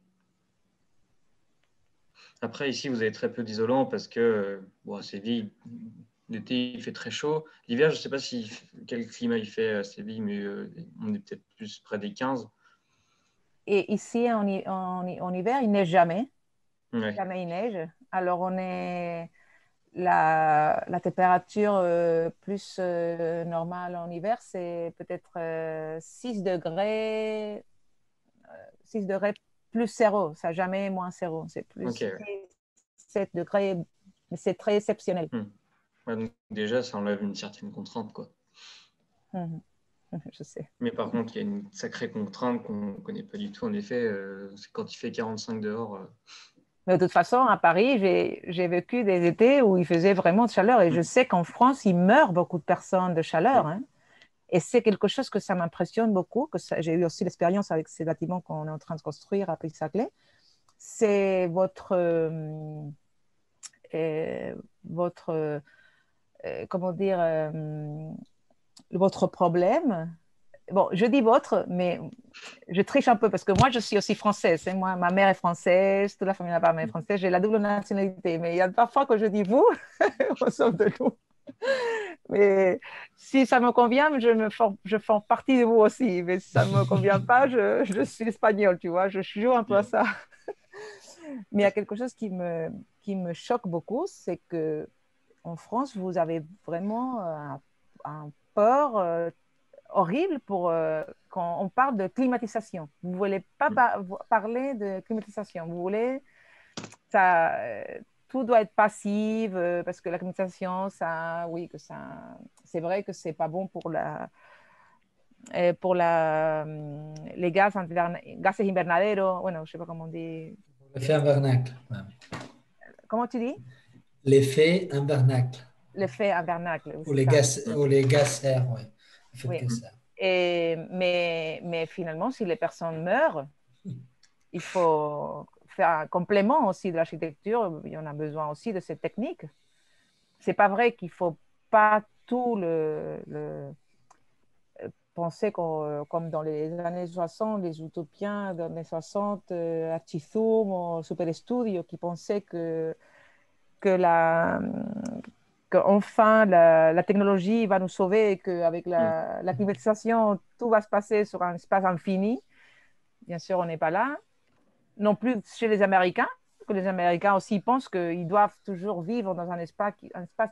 S7: Après, ici, vous avez très peu d'isolant parce que c'est vide. L'été, il fait très chaud. L'hiver, je ne sais pas quel climat il fait à Séville, mais on est peut-être plus près des 15.
S1: Et ici, en hiver, il neige jamais.
S7: Ouais.
S1: Jamais il neige. Alors, on est la température plus normale en hiver, c'est peut-être 6 degrés, 6 degrés plus 0. Ça n'a jamais moins 0. C'est plus 7 degrés, mais c'est très exceptionnel.
S7: Ouais, donc déjà, ça enlève une certaine contrainte, quoi.
S1: Je sais.
S7: Mais par contre, il y a une sacrée contrainte qu'on ne connaît pas du tout. En effet, c'est quand il fait 45 dehors.
S1: Mais de toute façon, à Paris, j'ai vécu des étés où il faisait vraiment de chaleur. Et je sais qu'en France, il meurt beaucoup de personnes de chaleur. Hein. Et c'est quelque chose que ça m'impressionne beaucoup. J'ai eu aussi l'expérience avec ces bâtiments qu'on est en train de construire à Pissaclay. c'est votre comment dire, votre problème. Bon, je dis votre, mais je triche un peu parce que moi, je suis aussi française. Hein. Moi, ma mère est française, toute la famille de ma mère est française. J'ai la double nationalité. Mais il y a parfois que je dis vous, au sens de nous. Mais si ça me convient, je fais partie de vous aussi. Mais si ça ne me convient pas, je suis espagnole, tu vois. Je joue un peu à ça. Mais il y a quelque chose qui me choque beaucoup, c'est que en France, vous avez vraiment un peur horrible quand on parle de climatisation. Vous ne voulez pas parler de climatisation. Vous voulez ça, tout doit être passif parce que la climatisation, oui, c'est vrai que c'est pas bon les gaz invernaderos. Bueno, je sais pas comment on dit.
S2: L'effet invernacle. Ouais.
S1: Comment tu dis?
S2: L'effet invernacle.
S1: L'effet invernacle.
S2: Ou les gaz serre, oui.
S1: Oui. Mais finalement, si les personnes meurent, il faut faire un complément aussi de l'architecture. Il y en a besoin aussi de cette technique. C'est pas vrai qu'il faut pas tout penser comme dans les années 60, les utopiens dans les années 60, Archizum ou Superestudio, qui pensaient qu'enfin la technologie va nous sauver et qu'avec la climatisation, tout va se passer sur un espace infini. Bien sûr, on n'est pas là. Non plus chez les Américains, que les Américains aussi pensent qu'ils doivent toujours vivre dans un espace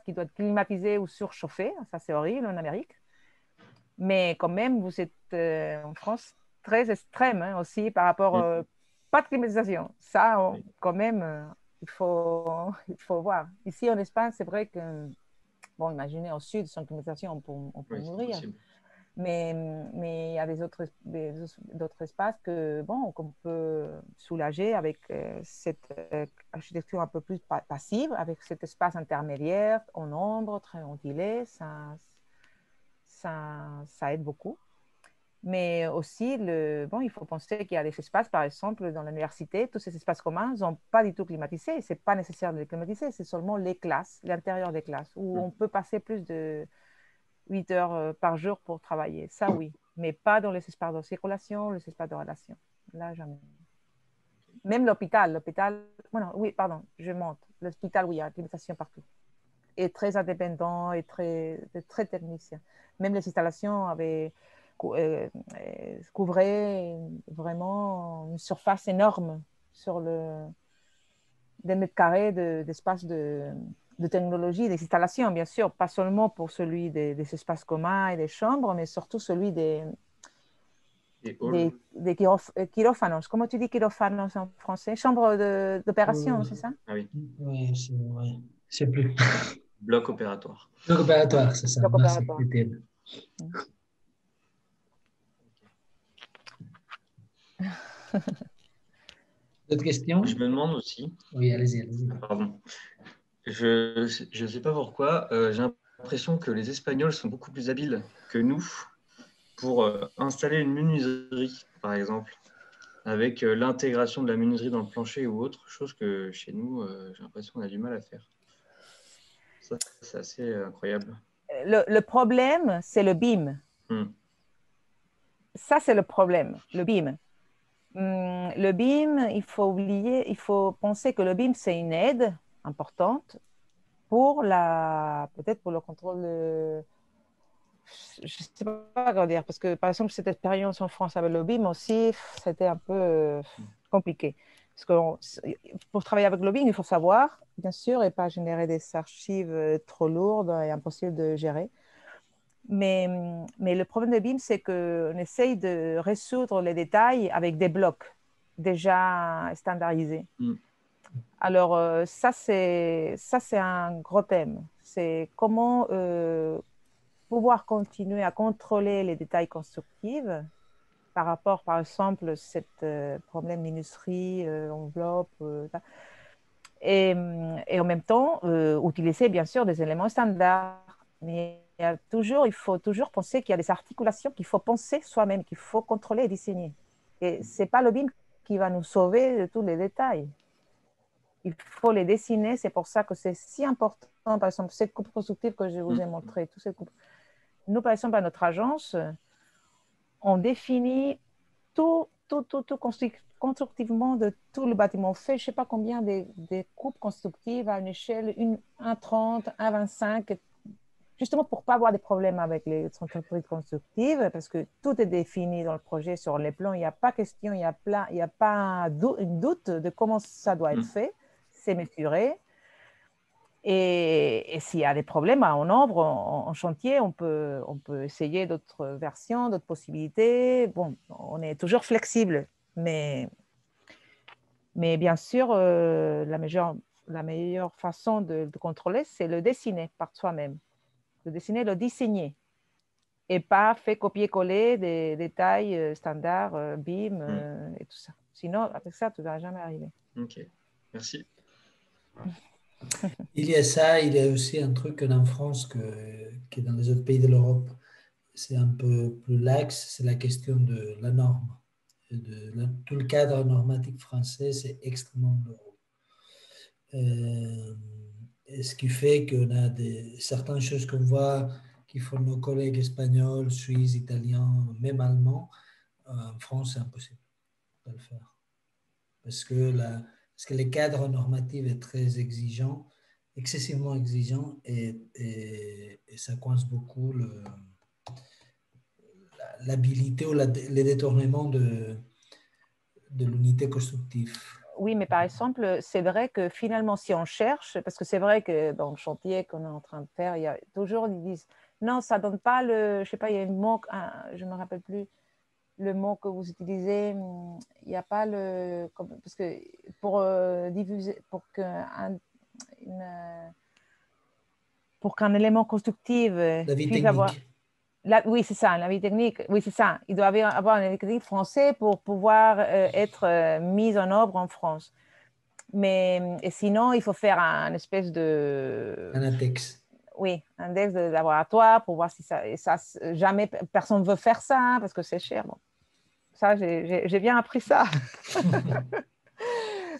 S1: qui doit être climatisé ou surchauffé. Ça, c'est horrible en Amérique. Mais quand même, vous êtes en France très extrême hein, aussi par rapport pas de climatisation. Ça, quand même, il faut voir. Ici, en Espagne, c'est vrai que, bon, imaginez au sud, sans climatisation, on peut mourir. Mais il y a d'autres espaces qu'on peut soulager avec cette architecture un peu plus passive, avec cet espace intermédiaire en ombre, très ventilé. Ça aide beaucoup. Mais aussi, il faut penser qu'il y a des espaces, par exemple, dans l'université, tous ces espaces communs ne sont pas du tout climatisés. Ce n'est pas nécessaire de les climatiser, c'est seulement les classes, l'intérieur des classes, où on peut passer plus de 8 heures par jour pour travailler. Ça, oui. Mais pas dans les espaces de circulation, les espaces de relation. Là, jamais. Même l'hôpital, oui, pardon, je monte. L'hôpital, oui, il y a la climatisation partout. Et très indépendant et très technicien. Même les installations couvraient vraiment une surface énorme sur des mètres carrés d'espace de technologie, des installations, bien sûr, pas seulement pour celui des espaces communs et des chambres, mais surtout celui des quirophanos. Comment tu dis quirophanos en français? Chambre d'opération, c'est ça?
S7: Ah oui.
S2: Oui, c'est plus.
S7: Bloc opératoire.
S2: Bloc opératoire, c'est ça.
S1: Bloc opératoire.
S2: D'autres questions?
S7: Je me demande aussi.
S2: Oui, allez-y.
S7: Pardon. Je ne sais pas pourquoi. J'ai l'impression que les Espagnols sont beaucoup plus habiles que nous pour installer une menuiserie, par exemple, avec l'intégration de la menuiserie dans le plancher ou autre, chose que chez nous, j'ai l'impression qu'on a du mal à faire. Ça, c'est assez incroyable.
S1: Le problème, c'est le BIM. Ça, c'est le problème, le BIM. Le BIM, il faut penser que le BIM, c'est une aide importante peut-être pour le contrôle je ne sais pas comment dire, parce que par exemple, cette expérience en France avec le BIM aussi, c'était un peu compliqué. Parce que pour travailler avec le BIM, il faut savoir, bien sûr, et pas générer des archives trop lourdes et impossibles de gérer. Mais le problème de BIM, c'est qu'on essaye de résoudre les détails avec des blocs déjà standardisés. Alors, ça, c'est un gros thème. C'est comment pouvoir continuer à contrôler les détails constructifs par rapport, par exemple, à ce problème d'industrie, enveloppe, et en même temps, utiliser, bien sûr, des éléments standards. Mais il faut toujours penser qu'il y a des articulations qu'il faut penser soi-même, qu'il faut contrôler et disséminer. Et ce n'est pas le BIM qui va nous sauver de tous les détails. Il faut les dessiner, c'est pour ça que c'est si important. Par exemple, cette coupe constructive que je vous ai montrée, toutes ces coupes. Nous, par exemple, à notre agence, on définit tout constructivement de tout le bâtiment. On fait, je ne sais pas combien des coupes constructives à une échelle 1,30, 1,25, justement pour ne pas avoir des problèmes avec les entreprises constructives, parce que tout est défini dans le projet sur les plans. Il n'y a pas question, il n'y a pas une doute de comment ça doit être fait. C'est mesuré. Et s'il y a des problèmes en ombre, en chantier, on peut essayer d'autres versions, d'autres possibilités. Bon, on est toujours flexible, mais bien sûr, la meilleure façon de contrôler, c'est le dessiner par soi-même. Le dessiner, le dissigner. Et pas fait copier-coller des détails standards, BIM et tout ça. Sinon, avec ça, tu ne vas jamais arriver.
S7: Ok, merci.
S2: Il y a ça, il y a aussi un truc en France qui est dans les autres pays de l'Europe, c'est un peu plus lax, c'est la question de la norme. Tout le cadre normatif français, c'est extrêmement lourd. Ce qui fait qu'on a certaines choses qu'on voit qui font nos collègues espagnols, suisses, italiens, même allemands. En France, c'est impossible de le faire. Parce que les cadres normatifs est très exigeant, excessivement exigeant, et ça coince beaucoup l'habilité ou les détournements de l'unité constructive.
S1: Oui, mais par exemple, c'est vrai que finalement, si on cherche, parce que c'est vrai que dans le chantier qu'on est en train de faire, il y a toujours, ils disent, non, ça ne donne pas je ne sais pas, il y a une mot, je ne me rappelle plus, le mot que vous utilisez, il n'y a pas parce que pour diffuser, pour qu'un élément constructif puisse avoir... oui, c'est ça, l'avis technique. Oui, c'est ça. Il doit avoir un avis technique français pour pouvoir être mis en œuvre en France. Et sinon, il faut faire un espèce de...
S2: Un index.
S1: Oui, un index de laboratoire pour voir si ça... jamais personne ne veut faire ça hein, parce que c'est cher. Bon. Ça, j'ai bien appris ça.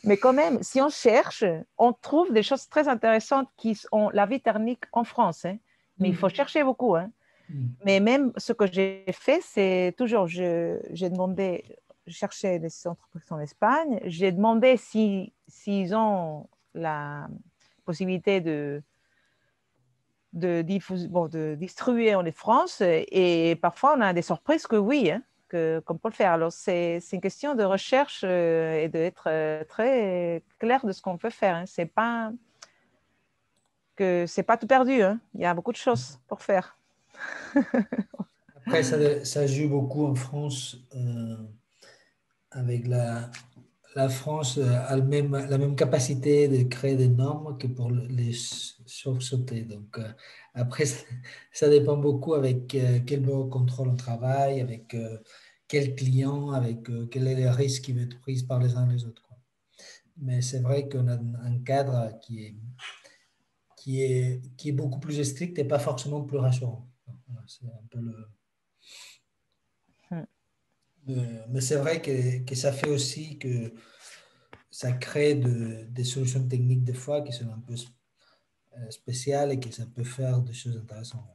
S1: Mais quand même, si on cherche, on trouve des choses très intéressantes qui ont l'avis technique en France. Hein. Mais il faut chercher beaucoup. Hein. Mais même ce que j'ai fait, c'est toujours, j'ai demandé, je cherchais des entreprises en Espagne, j'ai demandé s'ils ont la possibilité de distribuer en France, et parfois on a des surprises que oui, hein, qu'on peut le faire. Alors c'est une question de recherche et d'être très clair de ce qu'on peut faire. Hein. C'est pas tout perdu. Hein. Il y a beaucoup de choses pour faire.
S2: Après, ça joue beaucoup en France avec la France a la même capacité de créer des normes que pour les sauter. Donc, après, ça dépend beaucoup avec quel bureau de contrôle on travaille, avec quel client, avec quel est le risque qui va être pris par les uns et les autres. Quoi. Mais c'est vrai qu'on a un cadre qui est beaucoup plus strict et pas forcément plus rassurant. C'est un peu mais c'est vrai que ça fait aussi que ça crée des solutions techniques des fois qui sont un peu spéciales et que ça peut faire des choses intéressantes.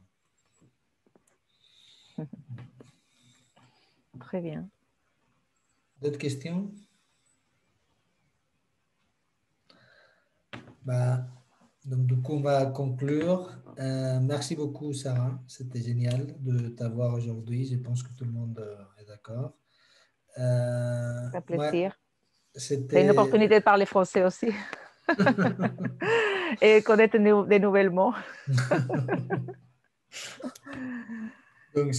S1: Très bien.
S2: D'autres questions? Donc, du coup, on va conclure. Merci beaucoup, Sarah. C'était génial de t'avoir aujourd'hui. Je pense que tout le monde est d'accord.
S1: Ça fait plaisir.
S2: C'est
S1: une opportunité de parler français aussi. Et connaître des nouvelles mots.
S2: Donc,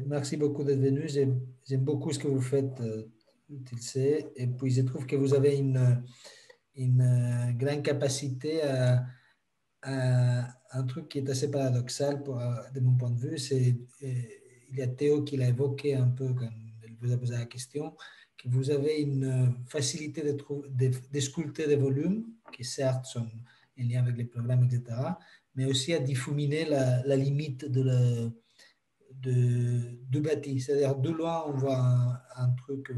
S2: merci beaucoup d'être venu. J'aime beaucoup ce que vous faites, tu le sais. Et puis, je trouve que vous avez une grande capacité à un truc qui est assez paradoxal de mon point de vue. Il y a Théo qui l'a évoqué un peu quand il vous a posé la question, que vous avez une facilité de sculpter des volumes qui certes sont en lien avec les programmes, etc., mais aussi à diffaminer la limite du bâti. C'est-à-dire, de loin, on voit un truc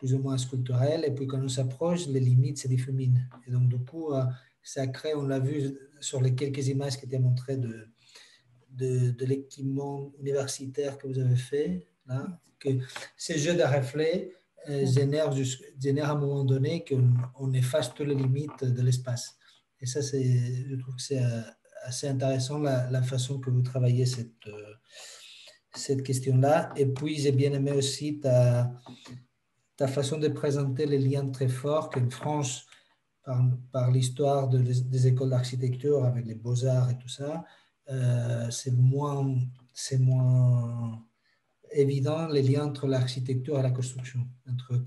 S2: plus ou moins sculpturel, et puis quand on s'approche, les limites se difuminent. Et donc, du coup, ça crée, on l'a vu sur les quelques images qui étaient montrées de l'équipement universitaire que vous avez fait, là, que ces jeux de reflets génèrent à un moment donné qu'on efface toutes les limites de l'espace. Et ça, je trouve que c'est assez intéressant la façon que vous travaillez cette question-là. Et puis, j'ai bien aimé aussi ta façon de présenter les liens très forts qu'en France, par l'histoire des écoles d'architecture avec les beaux-arts et tout ça, c'est moins évident les liens entre l'architecture et la construction, entre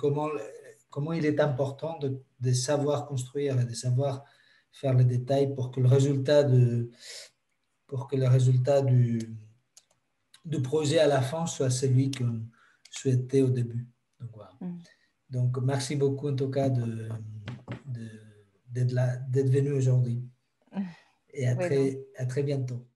S2: comment il est important de savoir construire et de savoir faire les détails pour que le résultat du projet à la fin soit celui qu'on souhaitait au début. Donc, voilà. Donc, merci beaucoup en tout cas d'être venu aujourd'hui. Et à très bientôt.